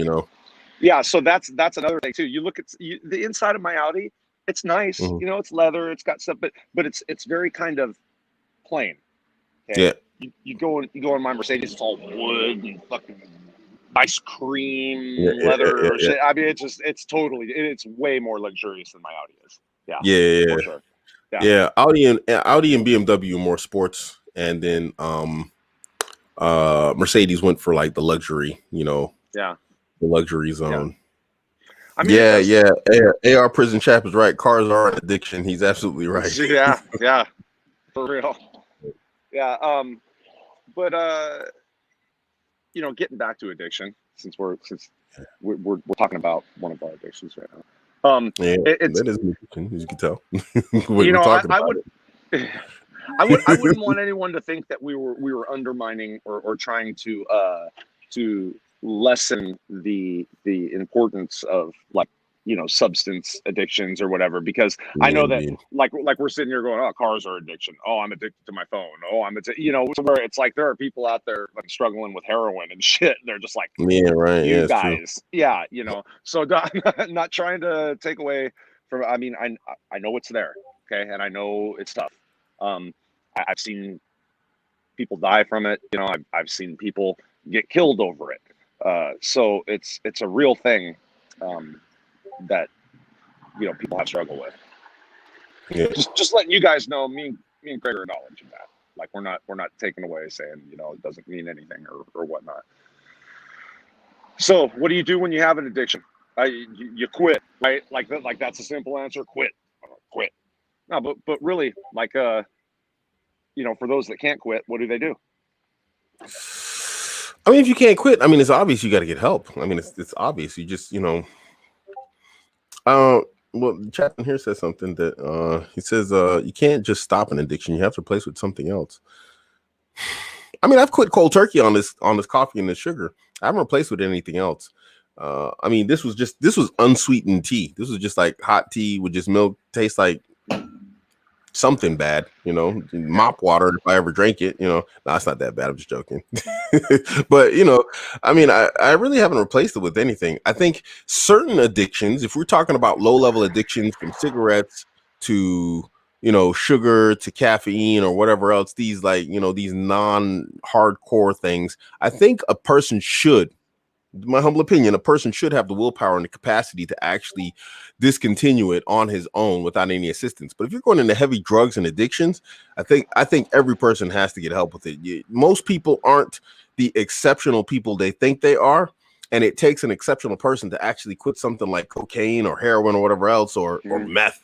Speaker 2: yeah. So that's another thing too. You look at the inside of my Audi. It's nice.
Speaker 1: Mhm.
Speaker 2: It's leather. It's got stuff, but it's very kind of plain. Okay.
Speaker 1: Yeah,
Speaker 2: You go in my Mercedes. It's all wood and fucking ice
Speaker 1: yeah,
Speaker 2: cream
Speaker 1: yeah, yeah,
Speaker 2: leather
Speaker 1: yeah,
Speaker 2: or
Speaker 1: yeah,
Speaker 2: shit. I mean, it's way more luxurious than my Audi is. Yeah,
Speaker 1: yeah, yeah,
Speaker 2: for
Speaker 1: yeah.
Speaker 2: sure. Yeah.
Speaker 1: Yeah, Audi and BMW are more sports, and then Mercedes went for like the luxury, the luxury
Speaker 2: Yeah.
Speaker 1: zone.
Speaker 2: I mean, it
Speaker 1: Yeah,
Speaker 2: does.
Speaker 1: yeah. AR Prison Chap is right. Cars are an addiction. He's absolutely right.
Speaker 2: Yeah, for real. Yeah. But getting back to addiction, since we're talking about one of our addictions right now.
Speaker 1: Yeah,
Speaker 2: It's
Speaker 1: that is an addiction, as you can tell. We're talking
Speaker 2: I
Speaker 1: about
Speaker 2: would
Speaker 1: it.
Speaker 2: I wouldn't want anyone to think that we were undermining or trying to lessen the importance of like substance addictions or whatever, because I
Speaker 1: Yeah,
Speaker 2: know that
Speaker 1: indeed.
Speaker 2: like we're sitting here going, oh, cars are addiction, oh, I'm addicted to my phone, oh, I'm to where it's like there are people out there like struggling with heroin and shit, and they're just like,
Speaker 1: Yeah, right. Yeah,
Speaker 2: you
Speaker 1: it's true.
Speaker 2: guys, yeah, so not trying to take away from, I mean, I know it's there, okay, and I know it's tough. I've seen people die from it. I've seen people get killed over it. So it's a real thing that people have struggled with.
Speaker 1: Yeah.
Speaker 2: Just letting you guys know, me and Craig are acknowledging that. Like we're not taking away saying it doesn't mean anything or whatnot. So what do you do when you have an addiction? You quit, right? Like that's a simple answer. Quit. No, but really, like for those that can't quit, what do they do?
Speaker 1: I mean, if you can't quit, I mean, it's obvious you got to get help. I mean, it's obvious. You just, well, the chap in here says something that he says you can't just stop an addiction. You have to replace with something else. I mean, I've quit cold turkey on this coffee and this sugar. I haven't replaced with anything else. I mean, this was unsweetened tea. This was just like hot tea with just milk. Tastes like something bad, mop water if I ever drank it, no, it's not that bad. I'm just joking. But, I mean, I really haven't replaced it with anything. I think certain addictions, if we're talking about low level addictions from cigarettes to, sugar to caffeine or whatever else, these like, these non hardcore things, I think a person should, my humble opinion, a person should have the willpower and the capacity to actually discontinue it on his own without any assistance. But if you're going into heavy drugs and addictions, I think every person has to get help with it. Most people aren't the exceptional people they think they are, and it takes an exceptional person to actually quit something like cocaine or heroin or whatever else or meth,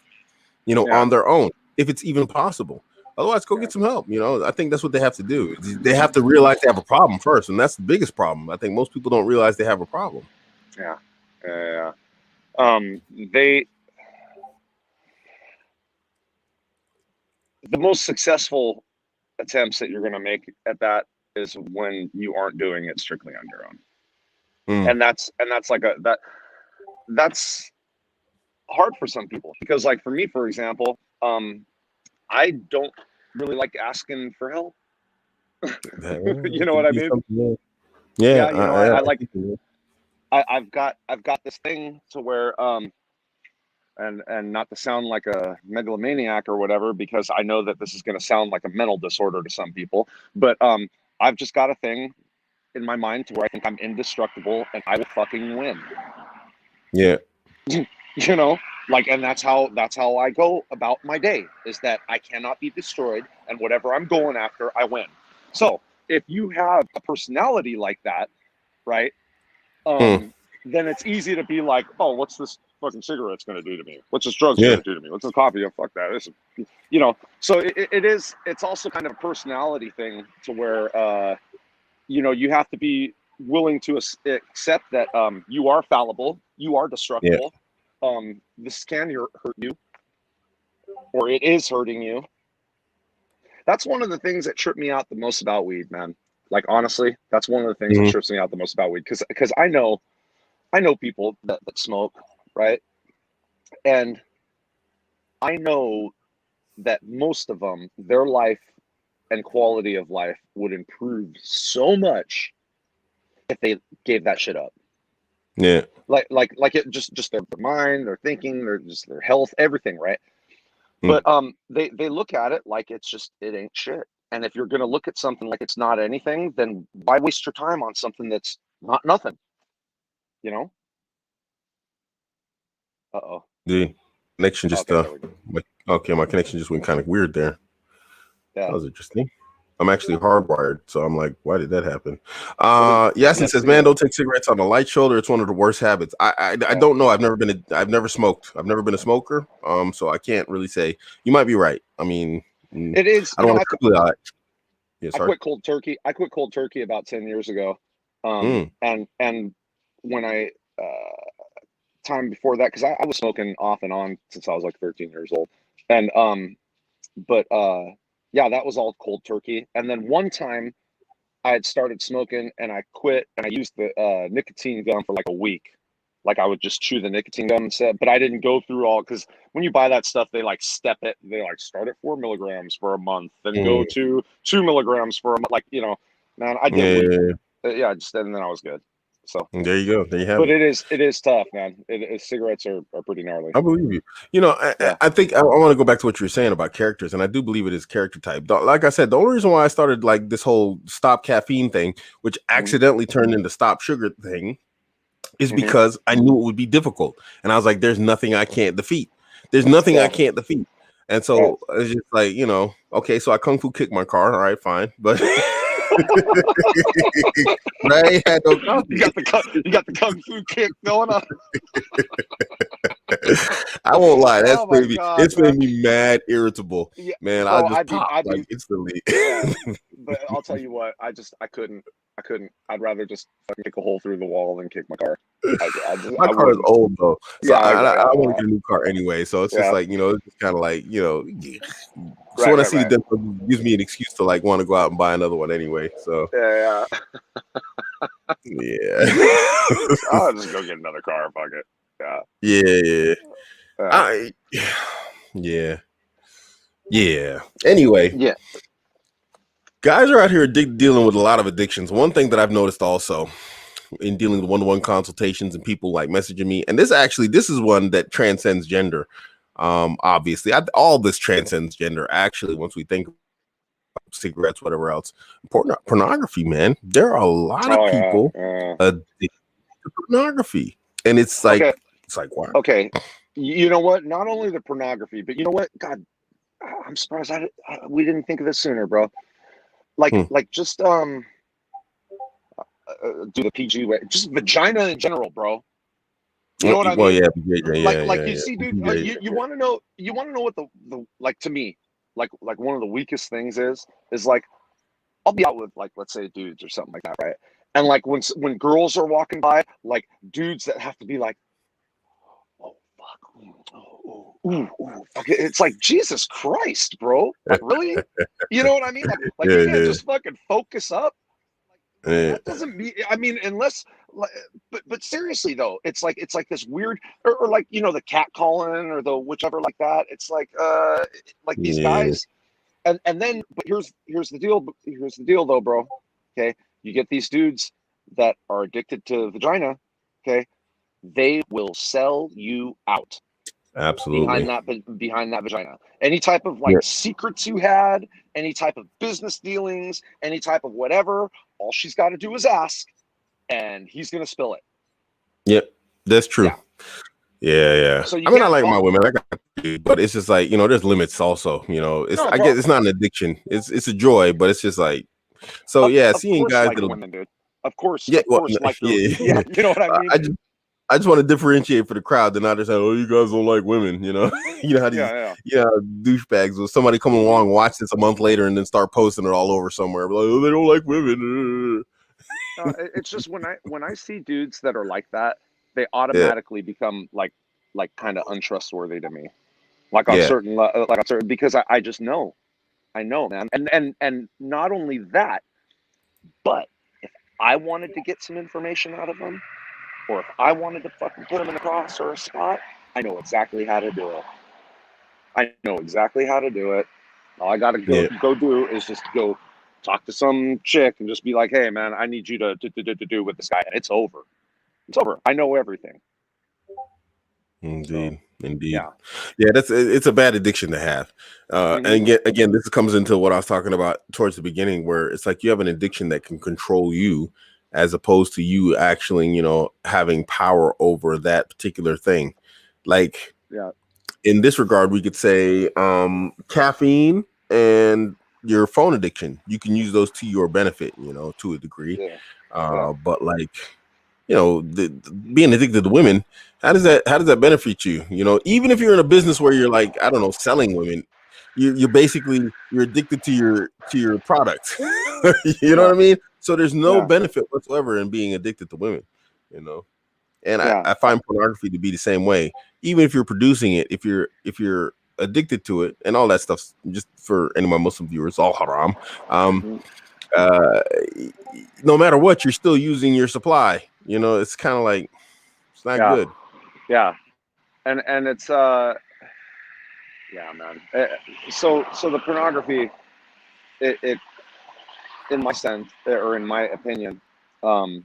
Speaker 1: on their own, if it's even possible. Otherwise, go get some help. I think that's what they have to do. They have to realize they have a problem first, and that's the biggest problem. I think most people don't realize they have a problem.
Speaker 2: Yeah. The most successful attempts that you're going to make at that is when you aren't doing it strictly on your own. And that's that's hard for some people, because like for me, for example, I don't really like asking for help. You know what I mean?
Speaker 1: Yeah,
Speaker 2: I like, I've got this thing to where and not to sound like a megalomaniac or whatever, because I know that this is going to sound like a mental disorder to some people, but I've just got a thing in my mind to where I think I'm indestructible and I will fucking win.
Speaker 1: Yeah.
Speaker 2: And that's how I go about my day, is that I cannot be destroyed, and whatever I'm going after, I win. So if you have a personality like that, right, then it's easy to be like, oh, what's this fucking cigarette's going to do to me? What's this drug's going to do to me? What's this coffee? Oh, fuck that. This is, so it's also kind of a personality thing to where, you have to be willing to accept that you are fallible, you are destructible. This can hurt you, or it is hurting you. That's one of the things that tripped me out the most about weed, man. Like, honestly, that's one of the things that trips me out the most about weed, because I know people that smoke, right? And I know that most of them, their life and quality of life would improve so much if they gave that shit up.
Speaker 1: Yeah.
Speaker 2: Like it just their mind, their thinking, their health, everything, right? But they look at it like it ain't shit. And if you're gonna look at something like it's not anything, then why waste your time on something that's not nothing? Uh-oh.
Speaker 1: The connection just
Speaker 2: Okay, there we go.
Speaker 1: my connection just went kind of weird there.
Speaker 2: Yeah.
Speaker 1: That was interesting. I'm actually hardwired. So I'm like, why did that happen?
Speaker 2: Well,
Speaker 1: Yasin
Speaker 2: let's
Speaker 1: says,
Speaker 2: see.
Speaker 1: man, don't take cigarettes on a light shoulder. It's one of the worst habits. I
Speaker 2: Yeah.
Speaker 1: don't know. I've never smoked. I've never been a smoker. So I can't really say. You might be right. I mean,
Speaker 2: It is,
Speaker 1: I don't want to truly. Yeah,
Speaker 2: I
Speaker 1: sorry.
Speaker 2: quit cold turkey. I quit cold turkey about 10 years ago.
Speaker 1: Mm,
Speaker 2: And when time before that, because I was smoking off and on since I was like 13 years old. And, but, yeah, that was all cold turkey. And then one time I had started smoking and I quit and I used the nicotine gum for like a week. Like I would just chew the nicotine gum instead, but I didn't go through all because when you buy that stuff, they like step it. They like start at 4 milligrams for a month, then go
Speaker 1: mm,
Speaker 2: to 2 milligrams for a month. Like, man, I did weed.
Speaker 1: yeah,
Speaker 2: Yeah, just and then I was good. So,
Speaker 1: there you go. There you have
Speaker 2: but
Speaker 1: it.
Speaker 2: it is tough, man. Cigarettes are pretty gnarly.
Speaker 1: I believe you. You know,
Speaker 2: Yeah.
Speaker 1: I think I want to go back to what you were saying about characters, and I do believe it is character type. Like I said, the only reason why I started like this whole stop caffeine thing, which
Speaker 2: Hmm.
Speaker 1: accidentally turned into stop sugar thing, is
Speaker 2: Hmm.
Speaker 1: because I knew it would be difficult, and I was like, "There's nothing I can't defeat. There's nothing I
Speaker 2: Yeah.
Speaker 1: can't defeat." And
Speaker 2: Right.
Speaker 1: so it's just like, okay, so I kung fu kicked my car. All right, fine, but but I ain't had no coffee.
Speaker 2: You got the kung fu kick going on.
Speaker 1: I won't lie.
Speaker 2: Oh my God,
Speaker 1: It's
Speaker 2: man.
Speaker 1: made me mad irritable,
Speaker 2: Yeah,
Speaker 1: man. I
Speaker 2: bro.
Speaker 1: just pop
Speaker 2: I'd
Speaker 1: like
Speaker 2: be,
Speaker 1: instantly.
Speaker 2: yeah. But I'll tell you what, I couldn't. I couldn't. I'd rather just fucking kick a hole through the wall than kick my car.
Speaker 1: My
Speaker 2: I
Speaker 1: car is
Speaker 2: wouldn't.
Speaker 1: old though, so
Speaker 2: Yeah,
Speaker 1: I want to
Speaker 2: yeah,
Speaker 1: get a new car anyway. So it's just
Speaker 2: yeah.
Speaker 1: like, it's just kind of like, So
Speaker 2: Right,
Speaker 1: when I
Speaker 2: right,
Speaker 1: see the
Speaker 2: right.
Speaker 1: demo, it gives me an excuse to like want to go out and buy another one anyway. So
Speaker 2: Yeah, yeah.
Speaker 1: yeah,
Speaker 2: I'll just go get another car. Fuck it. Yeah,
Speaker 1: yeah,
Speaker 2: yeah,
Speaker 1: I yeah, yeah. Anyway,
Speaker 2: yeah.
Speaker 1: guys are out here dealing with a lot of addictions. One thing that I've noticed also in dealing with one-to-one consultations and people like messaging me, and this is one that transcends gender. Obviously, all this transcends gender. Actually, once we think about cigarettes, whatever else, pornography, man, there are a lot of
Speaker 2: Oh yeah.
Speaker 1: people addicted to pornography, and
Speaker 2: Okay,
Speaker 1: it's like wow.
Speaker 2: okay. You know what? Not only the pornography, but you know what? God, I'm surprised we didn't think of this sooner, bro.
Speaker 1: Hmm.
Speaker 2: Like just do the PG way, just vagina in general, bro. You know what I
Speaker 1: Well,
Speaker 2: mean?
Speaker 1: yeah, yeah,
Speaker 2: You
Speaker 1: yeah,
Speaker 2: see, dude,
Speaker 1: yeah.
Speaker 2: you want to know, what the like to me, like one of the weakest things is like I'll be out with like let's say dudes or something like that, right? And like when girls are walking by, like dudes that have to be like, oh fuck, fuck. It's like Jesus Christ, bro. Like really? You know what I mean? Like you
Speaker 1: Yeah,
Speaker 2: can't
Speaker 1: yeah,
Speaker 2: just fucking focus up.
Speaker 1: yeah,
Speaker 2: That doesn't mean, I mean, unless but seriously though, it's like this weird, or like the cat calling or the whichever like that. It's like these
Speaker 1: yeah.
Speaker 2: guys, and then but here's the deal though, bro. Okay, you get these dudes that are addicted to vagina. Okay, they will sell you out
Speaker 1: Absolutely.
Speaker 2: behind that vagina. Any type of like
Speaker 1: Yeah,
Speaker 2: secrets you had, any type of business dealings, any type of whatever, all she's got to do is ask and he's going to spill it.
Speaker 1: yeah, that's true.
Speaker 2: Yeah.
Speaker 1: Yeah, yeah.
Speaker 2: So you
Speaker 1: I mean, I
Speaker 2: can't
Speaker 1: like my
Speaker 2: call.
Speaker 1: women. I got, but it's just like there's limits. Also,
Speaker 2: No,
Speaker 1: I guess
Speaker 2: bro.
Speaker 1: it's not an addiction. It's a joy, but it's just like so. Yeah,
Speaker 2: Of
Speaker 1: seeing
Speaker 2: course
Speaker 1: guys
Speaker 2: like
Speaker 1: that'll
Speaker 2: women, dude.
Speaker 1: yeah,
Speaker 2: Of
Speaker 1: well,
Speaker 2: course like your
Speaker 1: yeah.
Speaker 2: yeah, you know what I mean?
Speaker 1: I just want to differentiate for the crowd. They're not just saying, "Oh, you guys don't like women." You know how these
Speaker 2: Yeah,
Speaker 1: douchebags will somebody come along, watch this a month later, and then start posting it all over somewhere. Like, oh, they don't like women.
Speaker 2: it's just when I see dudes that are like that, they
Speaker 1: Yeah,
Speaker 2: automatically become like kind of untrustworthy to me.
Speaker 1: yeah,
Speaker 2: Like on certain because I just know. I know, man. And not only that, but if I wanted to get some information out of them, or if I wanted to fucking put them in a cross or a spot, I know exactly how to do it. I know exactly how to do it. All I gotta
Speaker 1: yeah.
Speaker 2: go do is just go talk to some chick and just be like, hey man, I need you to do with this guy, and it's over. It's over. I know everything. So
Speaker 1: Indeed.
Speaker 2: yeah.
Speaker 1: Yeah, it's a bad addiction to have.
Speaker 2: Hmm.
Speaker 1: And again, this comes into what I was talking about towards the beginning, where it's like you have an addiction that can control you, as opposed to you actually, having power over that particular thing. Like
Speaker 2: Yeah.
Speaker 1: in this regard, we could say caffeine and your phone addiction. You can use those to your benefit, to a degree.
Speaker 2: Yeah. Yeah.
Speaker 1: But like, being addicted to women, how does that benefit you? Even if you're in a business where you're like, I don't know, selling women, you're basically you're addicted to your product. You know what
Speaker 2: Yeah.
Speaker 1: I mean? So there's no
Speaker 2: Yeah.
Speaker 1: benefit whatsoever in being addicted to women, you know. And I,
Speaker 2: Yeah.
Speaker 1: I find pornography to be the same way. Even if you're producing it, if you're addicted to it and all that stuff, just for any of my Muslim viewers, all haram. Um,
Speaker 2: Mhm.
Speaker 1: uh, no matter what, you're still using your supply. It's kind of like it's not
Speaker 2: Yeah.
Speaker 1: good.
Speaker 2: Yeah. And it's yeah, man. So the pornography, it in my sense, or in my opinion, um,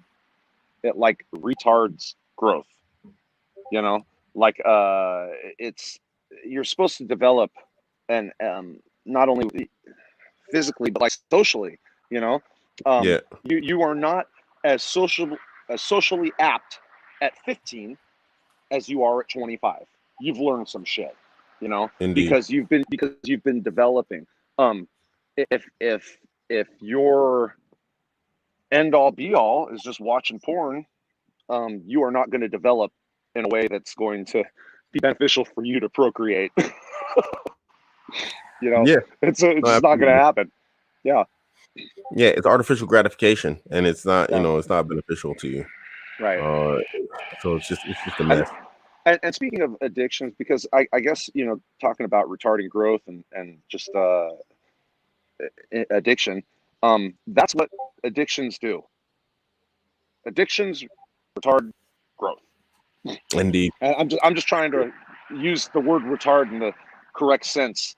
Speaker 2: it like retards growth. You know, like it's you're supposed to develop, and not only physically but like socially. You know,
Speaker 1: Yeah,
Speaker 2: you are not as socially apt at 15 as you are at 25. You've learned some shit,
Speaker 1: indeed.
Speaker 2: because you've been developing. Um, if your end all be all is just watching porn, you are not going to develop in a way that's going to be beneficial for you to procreate. you know,
Speaker 1: Yeah,
Speaker 2: it's
Speaker 1: no,
Speaker 2: just not going to
Speaker 1: absolutely.
Speaker 2: happen. Yeah,
Speaker 1: Yeah, it's artificial gratification, and it's not,
Speaker 2: yeah,
Speaker 1: it's not beneficial to you.
Speaker 2: right.
Speaker 1: Uh, so it's just a
Speaker 2: And
Speaker 1: mess.
Speaker 2: and speaking of addictions, because I guess talking about retarding growth and just addiction, that's what addictions do. Addictions retard growth.
Speaker 1: Indeed.
Speaker 2: And I'm just trying to use the word retard in the correct sense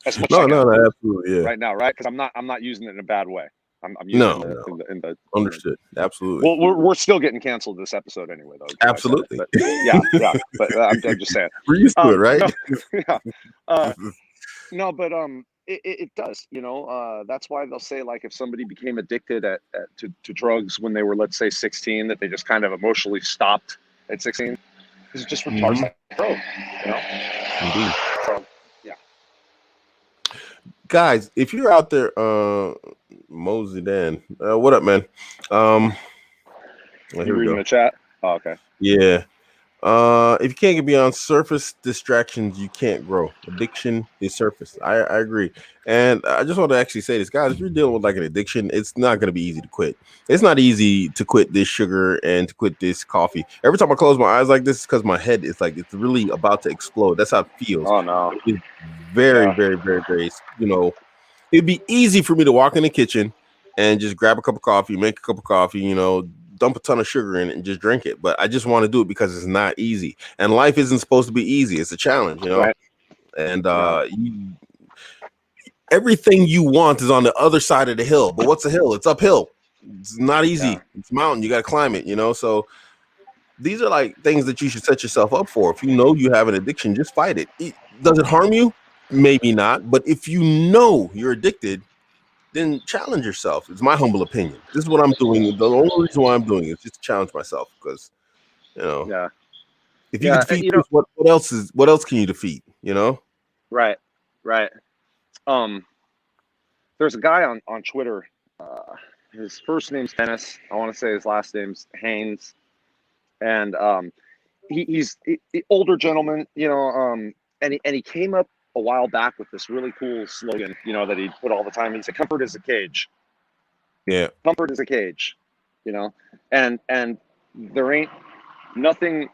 Speaker 2: as much as I
Speaker 1: No, no,
Speaker 2: can
Speaker 1: no, absolutely, yeah.
Speaker 2: right now, right? Because I'm not using it in a bad way. I'm using it
Speaker 1: No, no,
Speaker 2: in the
Speaker 1: understood. Absolutely,
Speaker 2: well, we're still getting canceled this episode anyway, though, because I said it.
Speaker 1: absolutely.
Speaker 2: But yeah, yeah. But I'm just saying.
Speaker 1: We're used to it, right?
Speaker 2: No, yeah. No, but it does. That's why they'll say, like, if somebody became addicted to drugs when they were, let's say, 16, that they just kind of emotionally stopped at 16, because it just retards
Speaker 1: Hmm.
Speaker 2: that growth. You know.
Speaker 1: Indeed.
Speaker 2: So yeah.
Speaker 1: Guys, if you're out there, Mosey Dan, what up, man? Um, well,
Speaker 2: You
Speaker 1: here we
Speaker 2: reading
Speaker 1: go.
Speaker 2: the chat? Oh, okay.
Speaker 1: Yeah. If you can't get beyond surface distractions, you can't grow. Addiction is surface. I agree. And I just want to actually say this, guys, if you're dealing with like an addiction, it's not going to be easy to quit. It's not easy to quit this sugar and to quit this coffee. Every time I close my eyes like this, it's because my head is like, it's really about to explode. That's how it feels.
Speaker 2: Oh no.
Speaker 1: It's very,
Speaker 2: Yeah.
Speaker 1: very, very, very, it'd be easy for me to walk in the kitchen and just grab a cup of coffee, make a cup of coffee, dump a ton of sugar in it and just drink it. But I just want to do it because it's not easy. And life isn't supposed to be easy. It's a challenge.
Speaker 2: Right.
Speaker 1: And
Speaker 2: Yeah.
Speaker 1: everything you want is on the other side of the hill. But what's a hill? It's uphill. It's not
Speaker 2: Yeah.
Speaker 1: easy. It's a mountain. You got to climb it. So these are like things that you should set yourself up for. If you know you have an addiction, just fight it. Does it harm you? Maybe not. But if you know you're addicted, then challenge yourself. It's my humble opinion. This is what I'm doing. The only reason why I'm doing it is just to challenge myself because
Speaker 2: Yeah.
Speaker 1: if you can
Speaker 2: Yeah.
Speaker 1: defeat this, what else can you defeat?
Speaker 2: Right. Right. Um. There's a guy on Twitter. Uh, his first name's Dennis. I want to say his last name's Haynes, and he's older gentleman. And he came up a while back with this really cool slogan. That he put all the time. He said, "Comfort is a cage.
Speaker 1: Yeah,
Speaker 2: Comfort is a cage." And there ain't nothing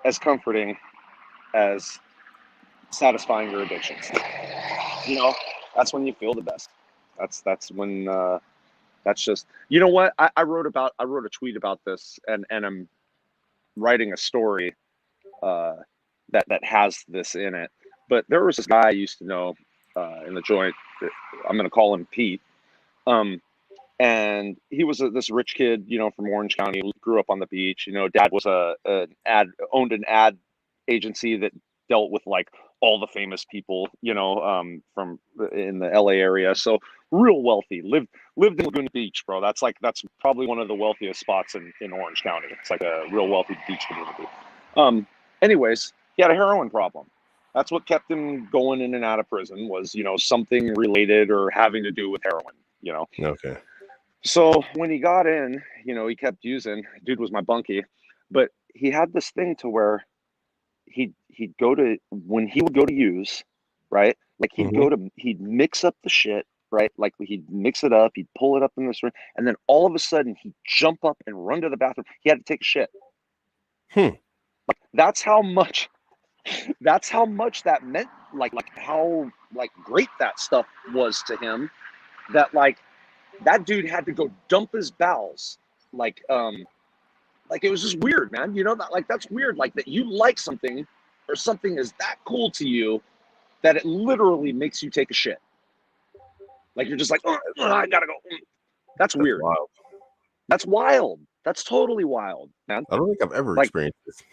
Speaker 2: as comforting as satisfying your addictions. You know, that's when you feel the best. That's when that's just what I wrote a tweet about this, and I'm writing a story uh, that has this in it. But there was this guy I used to know in the joint. I'm going to call him Pete. Um, and he was this rich kid, from Orange County. Grew up on the beach. Dad was owned an ad agency that dealt with like all the famous people, from in the LA area. So real wealthy. Lived in Laguna Beach, bro. That's probably one of the wealthiest spots in Orange County. It's like a real wealthy beach community. Um, Anyways, he had a heroin problem. That's what kept him going in and out of prison was, something related or having to do with heroin.
Speaker 1: Okay.
Speaker 2: So when he got in, he kept using. Dude was my bunkie, but he had this thing to where he'd go to when he would go to use, right? Like he'd mix up the shit, right? Like he'd mix it up, he'd pull it up in this room, and then all of a sudden he'd jump up and run to the bathroom. He had to take a shit. That's how much. That's how much that meant. Like how great that stuff was to him. That dude had to go dump his bowels. It was just weird, man. That's weird. Like that you like something or something is that cool to you that it literally makes you take a shit. Like you're just like, oh, I gotta go. That's weird.
Speaker 1: Wild.
Speaker 2: That's wild. That's totally wild, man.
Speaker 1: I don't think I've ever experienced this.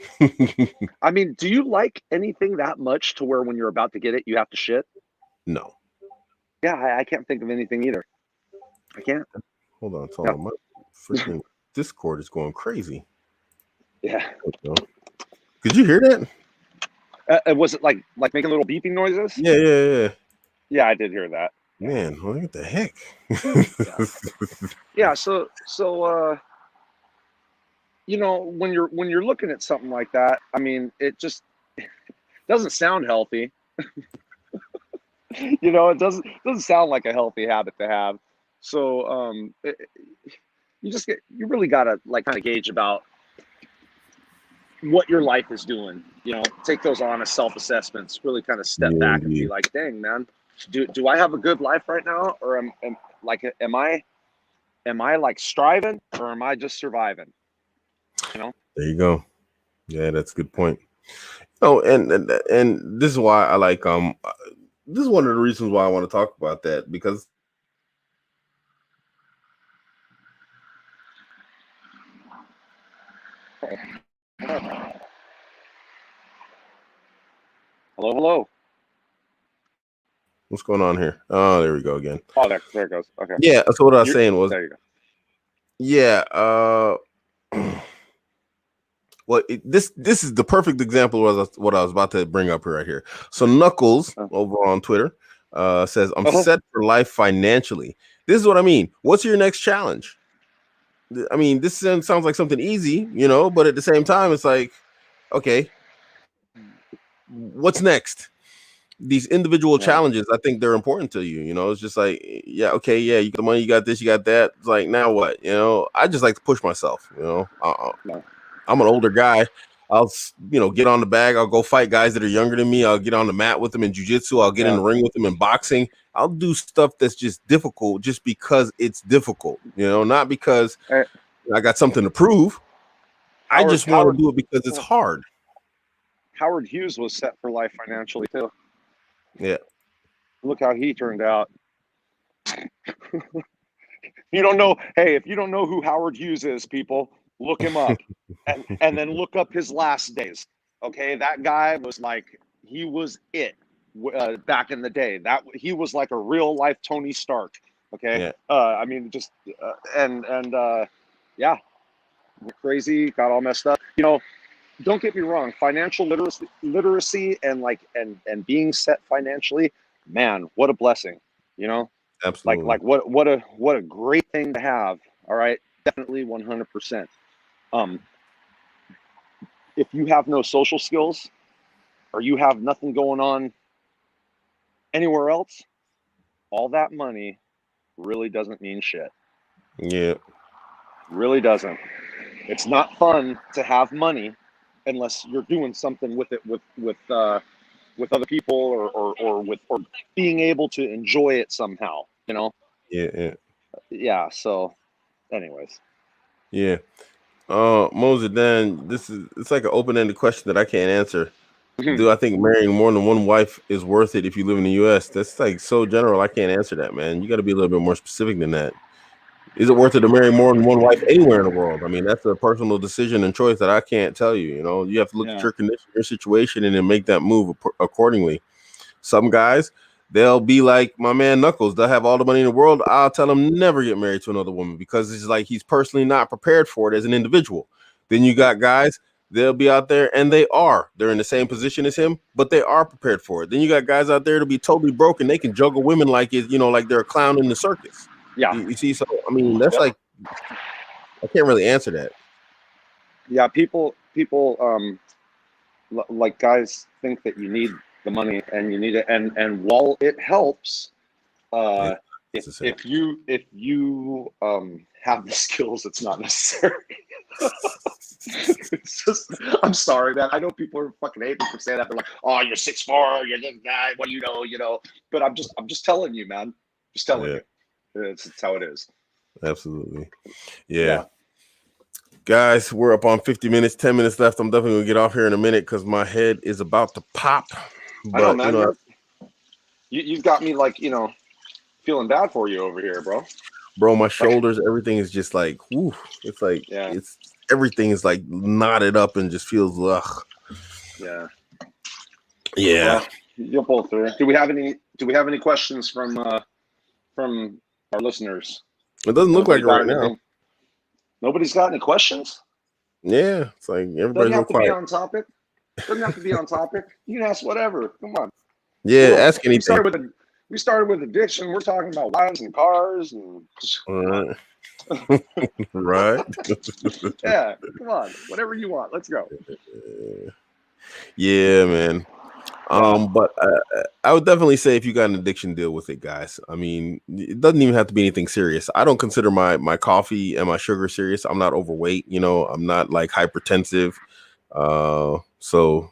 Speaker 2: I mean, do you like anything that much to where when you're about to get it, you have to shit?
Speaker 1: No.
Speaker 2: Yeah, I can't think of anything either. I can't.
Speaker 1: Hold on. My freaking Discord is going crazy.
Speaker 2: Yeah.
Speaker 1: Could you hear that?
Speaker 2: Was it like making little beeping noises?
Speaker 1: Yeah.
Speaker 2: Yeah, I did hear that.
Speaker 1: Man, what the heck?
Speaker 2: Yeah. So when you're looking at something like that, I mean, it just doesn't sound healthy. It doesn't sound like a healthy habit to have. So you really gotta kind of gauge about what your life is doing. Take those honest self-assessments. Really kind of step back and be like, dang, man, do I have a good life right now, or am I like striving, or am I just surviving?
Speaker 1: There you go. Yeah, that's a good point. And this is why I like this is one of the reasons why I want to talk about that, because
Speaker 2: Hello.
Speaker 1: What's going on here? Oh, there we go again.
Speaker 2: Oh, there it goes. Okay.
Speaker 1: Yeah. So what I was saying was,
Speaker 2: there you go.
Speaker 1: Yeah. Well, this is the perfect example of what I was about to bring up right here. So Knuckles over on Twitter says, "I'm set for life financially." This is what I mean. What's your next challenge? I mean, this sounds like something easy, but at the same time, it's like, okay, what's next? These individual challenges, I think they're important to you. It's just like, yeah, okay, yeah, you got the money, you got this, you got that. It's like, now what? I just like to push myself. I'm an older guy. I'll, get on the bag. I'll go fight guys that are younger than me. I'll get on the mat with them in jiu-jitsu. I'll get in the ring with them in boxing. I'll do stuff that's just difficult just because it's difficult, not because I got something to prove. I just want to do it because it's hard.
Speaker 2: Howard Hughes was set for life financially too.
Speaker 1: Yeah.
Speaker 2: Look how he turned out. You don't know. Hey, if you don't know who Howard Hughes is, people, look him up and then look up his last days. Okay. That guy was he was it back in the day. That he was like a real life Tony Stark. Okay.
Speaker 1: Yeah.
Speaker 2: I mean, just, yeah, crazy, got all messed up. Don't get me wrong. Financial literacy and being set financially, man, what a blessing.
Speaker 1: Absolutely.
Speaker 2: Like what a great thing to have. All right. Definitely 100%. If you have no social skills or you have nothing going on anywhere else, all that money really doesn't mean shit.
Speaker 1: Yeah.
Speaker 2: Really doesn't. It's not fun to have money unless you're doing something with it with other people or being able to enjoy it somehow, Yeah. So anyways.
Speaker 1: Yeah. Moses, then it's like an open-ended question that I can't answer. Do I think marrying more than one wife is worth it if you live in the US? That's like so general. I can't answer that, man. You got to be a little bit more specific than that. Is it worth it to marry more than one wife anywhere in the world? I mean, that's a personal decision and choice that I can't tell you. You have to look at your condition, your situation, and then make that move accordingly. Some guys, they'll be like my man Knuckles. They'll have all the money in the world. I'll tell him never get married to another woman because it's like he's personally not prepared for it as an individual. Then you got guys they'll be out there, and they're in the same position as him, but they are prepared for it. Then you got guys out there to be totally broken. They can juggle women like it, like they're a clown in the circus.
Speaker 2: Yeah.
Speaker 1: You see, so I mean, that's
Speaker 2: Yep.
Speaker 1: like I can't really answer that.
Speaker 2: Yeah. People, like guys think that you need the money and you need it, and while it helps,
Speaker 1: Yeah,
Speaker 2: uh,
Speaker 1: it's the same.
Speaker 2: if you have the skills, it's not necessary. It's just, I'm sorry, man. I know people are fucking hating for saying that. They're like, "Oh, you're 6'4", you're this guy. What do you know?" But I'm just telling you, man. Just telling
Speaker 1: Yeah,
Speaker 2: you. It's how it is.
Speaker 1: absolutely. Yeah.
Speaker 2: Yeah.
Speaker 1: Guys, we're up on 50 minutes, 10 minutes left. I'm definitely gonna get off here in a minute because my head is about to pop.
Speaker 2: I know,
Speaker 1: But
Speaker 2: man. You've got me like, feeling bad for you over here, bro.
Speaker 1: bro, my
Speaker 2: Like,
Speaker 1: shoulders, everything is just like, whoo. It's like
Speaker 2: yeah,
Speaker 1: it's everything is like knotted up and just feels ugh.
Speaker 2: yeah.
Speaker 1: Yeah.
Speaker 2: Well, you'll pull through. Do we have any questions from our listeners?
Speaker 1: It doesn't look like
Speaker 2: Nobody
Speaker 1: it
Speaker 2: got
Speaker 1: right now.
Speaker 2: anything? Nobody's got any questions?
Speaker 1: Yeah. It's like
Speaker 2: Doesn't
Speaker 1: everybody's real
Speaker 2: have to be
Speaker 1: quiet.
Speaker 2: on topic. Doesn't have to be on topic. You can ask whatever. Come on.
Speaker 1: Yeah, ask
Speaker 2: We
Speaker 1: anything.
Speaker 2: started with addiction. We're talking about wives and cars and come on.
Speaker 1: Right.
Speaker 2: Yeah, come on. Whatever you want. Let's go.
Speaker 1: Yeah, man.
Speaker 2: Yeah.
Speaker 1: But I would definitely say if you got an addiction, deal with it, guys. I mean, it doesn't even have to be anything serious. I don't consider my coffee and my sugar serious. I'm not overweight, I'm not like hypertensive. So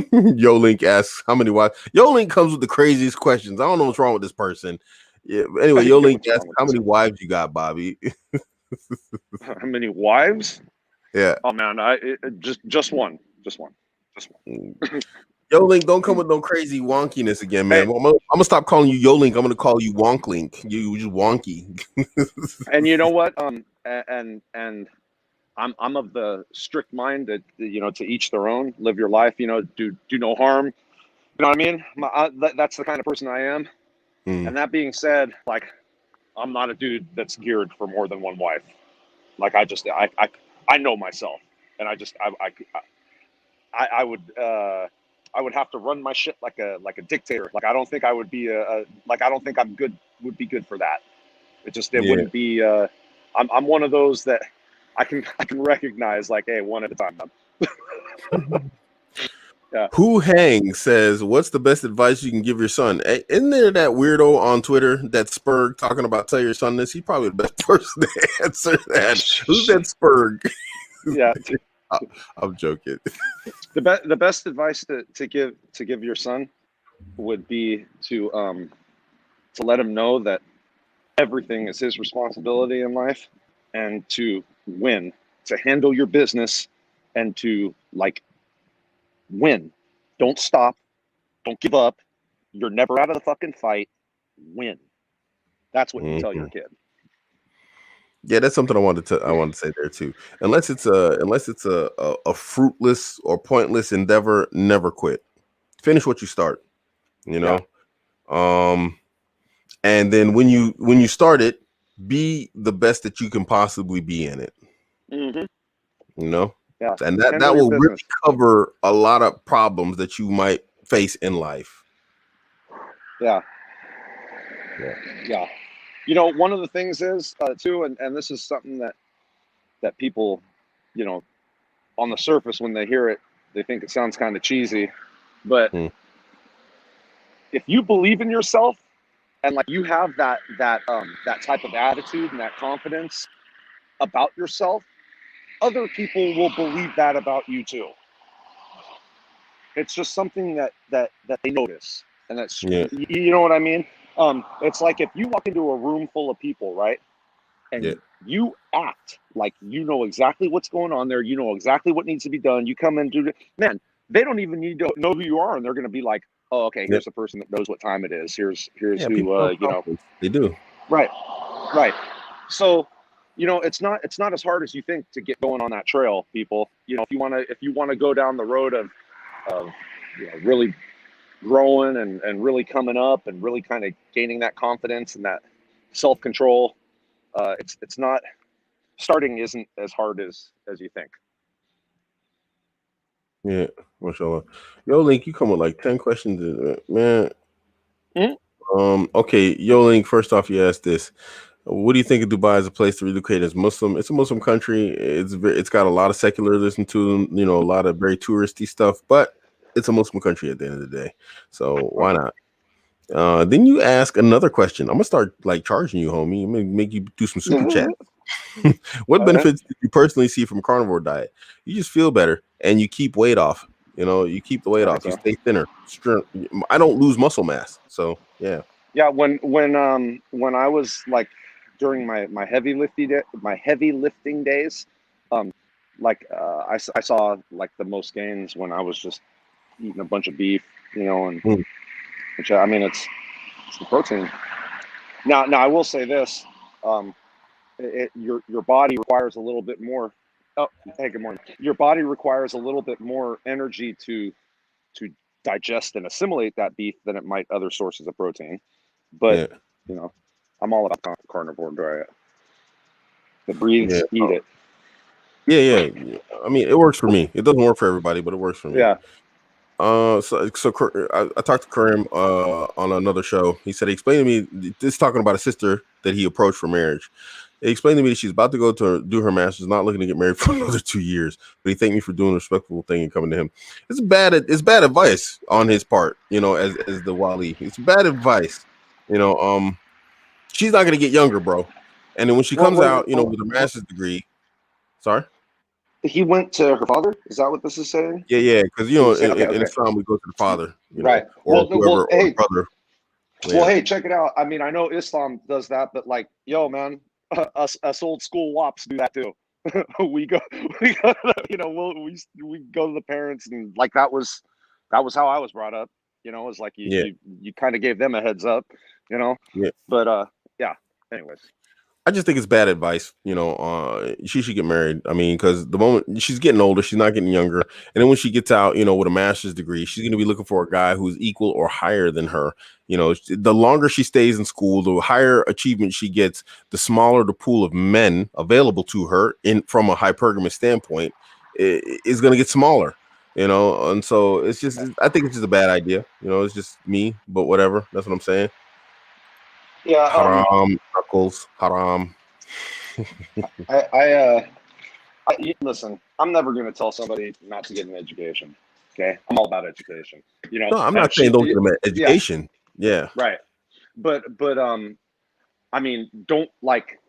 Speaker 1: Yo Link asks how many wives. Yo Link comes with the craziest questions. I don't know what's wrong with this person. Yeah. Anyway, Yo Link
Speaker 2: What's
Speaker 1: asks
Speaker 2: wrong with
Speaker 1: how
Speaker 2: this?
Speaker 1: many wives you got, Bobby.
Speaker 2: How many wives?
Speaker 1: Yeah.
Speaker 2: Oh man, just one. Just one. Just one.
Speaker 1: Yo Link, don't come with no crazy wonkiness again, man.
Speaker 2: Hey,
Speaker 1: I'm gonna stop calling you Yo Link. I'm gonna call you Wonk Link. You just wonky.
Speaker 2: and you know what? And I'm of the strict mind that to each their own. Live your life. Do no harm. You know what I mean? That's the kind of person I am.
Speaker 1: Mm,
Speaker 2: And that being said, like I'm not a dude that's geared for more than one wife. Like I know myself, and I would I would have to run my shit like a dictator. Like I don't think I would be like I don't think I'm good would be good for that. It
Speaker 1: yeah.
Speaker 2: wouldn't be. I'm one of those that I can recognize like, hey, one at a time. Yeah.
Speaker 1: Who Hang says, "What's the best advice you can give your son?" Hey, isn't there that weirdo on Twitter, that Spurg, talking about tell your son this? He's probably the best person to answer that. Who's that Spurg?
Speaker 2: Yeah.
Speaker 1: I'm joking.
Speaker 2: The best advice to give your son would be to let him know that everything is his responsibility in life, and to win, to handle your business, and to like win. Don't stop. Don't give up. You're never out of the fucking fight. Win. That's what you tell your
Speaker 1: Mhm.
Speaker 2: kid.
Speaker 1: Yeah, that's something I wanted to say there too. Unless it's a fruitless or pointless endeavor, never quit. Finish what you start. You
Speaker 2: Yeah.
Speaker 1: know. Um, and then when you start it, be the best that you can possibly be in it.
Speaker 2: Mm-hmm.
Speaker 1: You know,
Speaker 2: Yeah.
Speaker 1: and that
Speaker 2: Handle your
Speaker 1: will really
Speaker 2: business.
Speaker 1: cover a lot of problems that you might face in life.
Speaker 2: Yeah.
Speaker 1: Yeah.
Speaker 2: Yeah. One of the things is too, and this is something that people, you know, on the surface when they hear it, they think it sounds kind of cheesy, but
Speaker 1: Hmm.
Speaker 2: if you believe in yourself and like you have that type of attitude and that confidence about yourself, other people will believe that about you too. It's just something that they notice, and that's
Speaker 1: Yeah.
Speaker 2: you know what I mean. It's like if you walk into a room full of people, right,
Speaker 1: Yeah.
Speaker 2: and you act like you know exactly what's going on there, you know exactly what needs to be done. You come and do it, man. They don't even need to know who you are, and they're going to be like, "Oh, okay,
Speaker 1: Yeah.
Speaker 2: here's the person that knows what time it is. Here's
Speaker 1: Yeah.
Speaker 2: who
Speaker 1: People have confidence. They do.
Speaker 2: Right, right. So, it's not as hard as you think to get going on that trail, people. If you wanna go down the road of really growing and really coming up and really kind of gaining that confidence and that self control, it's not starting isn't as hard as you think.
Speaker 1: Yeah, mashallah. Yo, Link, you come with like 10 questions, man.
Speaker 2: Mhm.
Speaker 1: Okay, Yo, Link. First off, you asked this. What do you think of Dubai as a place to relocate as Muslim? It's a Muslim country. It's got a lot of secularism to them, a lot of very touristy stuff, but it's a Muslim country at the end of the day. So why
Speaker 2: Okay.
Speaker 1: not? Then you ask another question. I'm gonna start like charging you, homie. I'm gonna make you do some super chat. What
Speaker 2: Okay.
Speaker 1: benefits did you personally see from carnivore diet? You just feel better and you keep weight off. You keep the weight off. You
Speaker 2: Okay.
Speaker 1: stay thinner. I don't lose muscle mass. So yeah.
Speaker 2: Yeah. When I was like during my heavy lifting days, um, I saw like the most gains when I was just eating a bunch of beef, and
Speaker 1: Mm,
Speaker 2: which I mean it's the protein. Now I will say this, um, your body requires a little bit more. Oh, hey, good morning. Your body requires a little bit more energy to digest and assimilate that beef than it might other sources of protein. But
Speaker 1: yeah.
Speaker 2: you know, I'm all about carnivore diet. It breathes,
Speaker 1: Yeah.
Speaker 2: eat it.
Speaker 1: Yeah. I mean, it works for me. It doesn't work for everybody, but it works for me.
Speaker 2: Yeah,
Speaker 1: I talked to Karim on another show. He said he explained to me this talking about a sister that he approached for marriage. He explained to me that she's about to go to do her master's, not looking to get married for another 2 years. But he thanked me for doing a respectful thing and coming to him. It's bad advice on his part, as the wali. It's bad advice. You know, um, she's not gonna get younger, bro. And then when she
Speaker 2: What
Speaker 1: comes
Speaker 2: was
Speaker 1: out,
Speaker 2: oh,
Speaker 1: with a master's degree, sorry.
Speaker 2: he went to her father? Is that what this is saying?
Speaker 1: Yeah, because
Speaker 2: He was saying, okay,
Speaker 1: in
Speaker 2: okay,
Speaker 1: Islam we go to the father,
Speaker 2: right.
Speaker 1: or whoever, or the
Speaker 2: Hey,
Speaker 1: brother.
Speaker 2: well,
Speaker 1: Yeah,
Speaker 2: hey, check it out. I mean, I know Islam does that, but like, yo, man, us old school wops do that too. we go, we go, we go to the parents, and like that was how I was brought up. It was like you
Speaker 1: yeah,
Speaker 2: you you kind of gave them a heads up, you know.
Speaker 1: yeah.
Speaker 2: But yeah. Anyways,
Speaker 1: I just think it's bad advice. She should get married. I mean, because the moment she's getting older, she's not getting younger, and then when she gets out, with a master's degree, she's going to be looking for a guy who's equal or higher than her. The longer she stays in school, the higher achievement she gets, the smaller the pool of men available to her in from a hypergamous standpoint is going to get smaller. And so I think it's just a bad idea. It's just me, but whatever. That's what I'm saying.
Speaker 2: yeah.
Speaker 1: Haram, knuckles, haram.
Speaker 2: I, listen. I'm never going to tell somebody not to get an education. Okay, I'm all about education.
Speaker 1: No, I'm
Speaker 2: And
Speaker 1: not
Speaker 2: if
Speaker 1: saying
Speaker 2: she,
Speaker 1: don't get them an
Speaker 2: yeah,
Speaker 1: education. Yeah.
Speaker 2: right. But I mean, don't like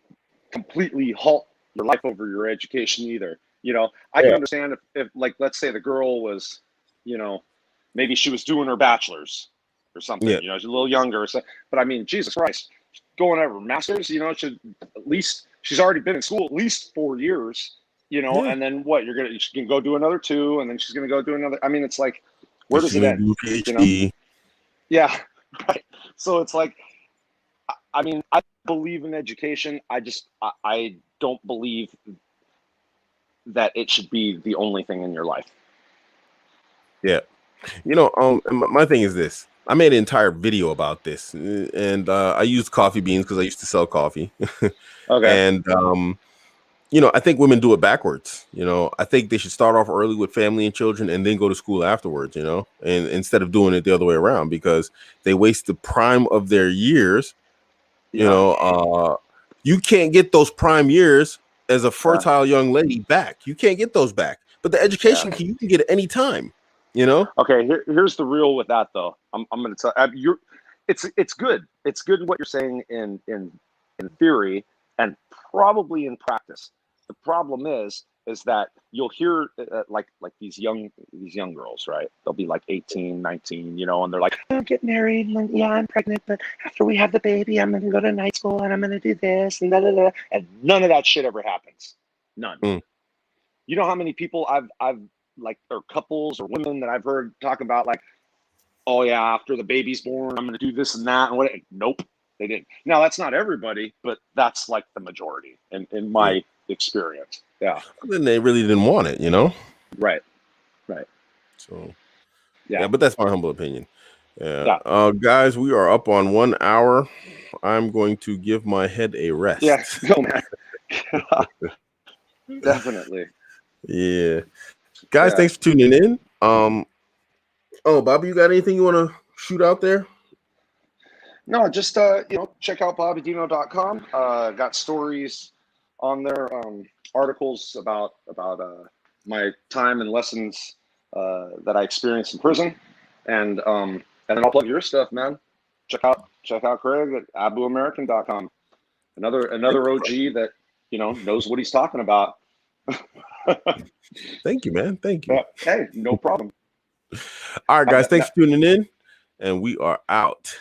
Speaker 2: completely halt your life over your education either. I can
Speaker 1: Yeah.
Speaker 2: understand if like let's say the girl was, you know, maybe she was doing her bachelor's or something.
Speaker 1: Yeah.
Speaker 2: She's a little younger or something. But I mean, Jesus Christ, going over masters. Should at least she's already been in school at least 4 years.
Speaker 1: Yeah.
Speaker 2: And then what? She's gonna go do another two, and then she's gonna go do another. I mean, it's like,
Speaker 1: And
Speaker 2: where
Speaker 1: she's
Speaker 2: does it
Speaker 1: gonna
Speaker 2: end?
Speaker 1: do a
Speaker 2: You know?
Speaker 1: PhD.
Speaker 2: Yeah. Right. So it's like, I mean, I believe in education. I don't believe that it should be the only thing in your life.
Speaker 1: Yeah. My thing is this. I made an entire video about this, and I used coffee beans because I used to sell coffee,
Speaker 2: Okay.
Speaker 1: and I think women do it backwards. I think they should start off early with family and children, and then go to school afterwards. And instead of doing it the other way around, because they waste the prime of their years. You
Speaker 2: Yeah.
Speaker 1: know, uh, you can't get those prime years as a
Speaker 2: Yeah.
Speaker 1: fertile young lady back. You can't get those back. But the
Speaker 2: Yeah.
Speaker 1: education you can get at any time. You know?
Speaker 2: Okay. Here's the real with that though. I'm going to tell you. It's good. It's good what you're saying in theory and probably in practice. The problem is that you'll hear like these young girls, right? They'll be like 18, 19, and they're like, "I'll get married, and yeah, I'm pregnant, but after we have the baby, I'm gonna go to night school and I'm gonna do this and da da da." And none of that shit ever happens. None.
Speaker 1: Mm,
Speaker 2: You know how many people I've like, or couples or women that I've heard talk about like, "Oh yeah, after the baby's born, I'm gonna do this and that," and what? Nope, they didn't. Now that's not everybody, but that's like the majority in
Speaker 1: yeah.
Speaker 2: my experience. Yeah.
Speaker 1: Then they really didn't want it.
Speaker 2: Right. Right.
Speaker 1: So
Speaker 2: Yeah.
Speaker 1: yeah, but that's my humble opinion. Yeah.
Speaker 2: Yeah.
Speaker 1: Guys, we are up on 1 hour. I'm going to give my head a
Speaker 2: Yeah.
Speaker 1: rest.
Speaker 2: Go, man. Definitely.
Speaker 1: Yeah. Guys,
Speaker 2: Yeah.
Speaker 1: thanks for tuning in. Oh, Bobby, you got anything you want to shoot out there?
Speaker 2: No, just check out bobbydino.com. Got stories on there, articles about my time and lessons that I experienced in prison, and then I'll plug your stuff, man. Check out Craig at Abuamerican.com. Another OG that knows what he's talking about.
Speaker 1: Thank you, man. Thank you.
Speaker 2: Yeah. Hey, no problem.
Speaker 1: All right, guys. Thanks for tuning in, and we are out.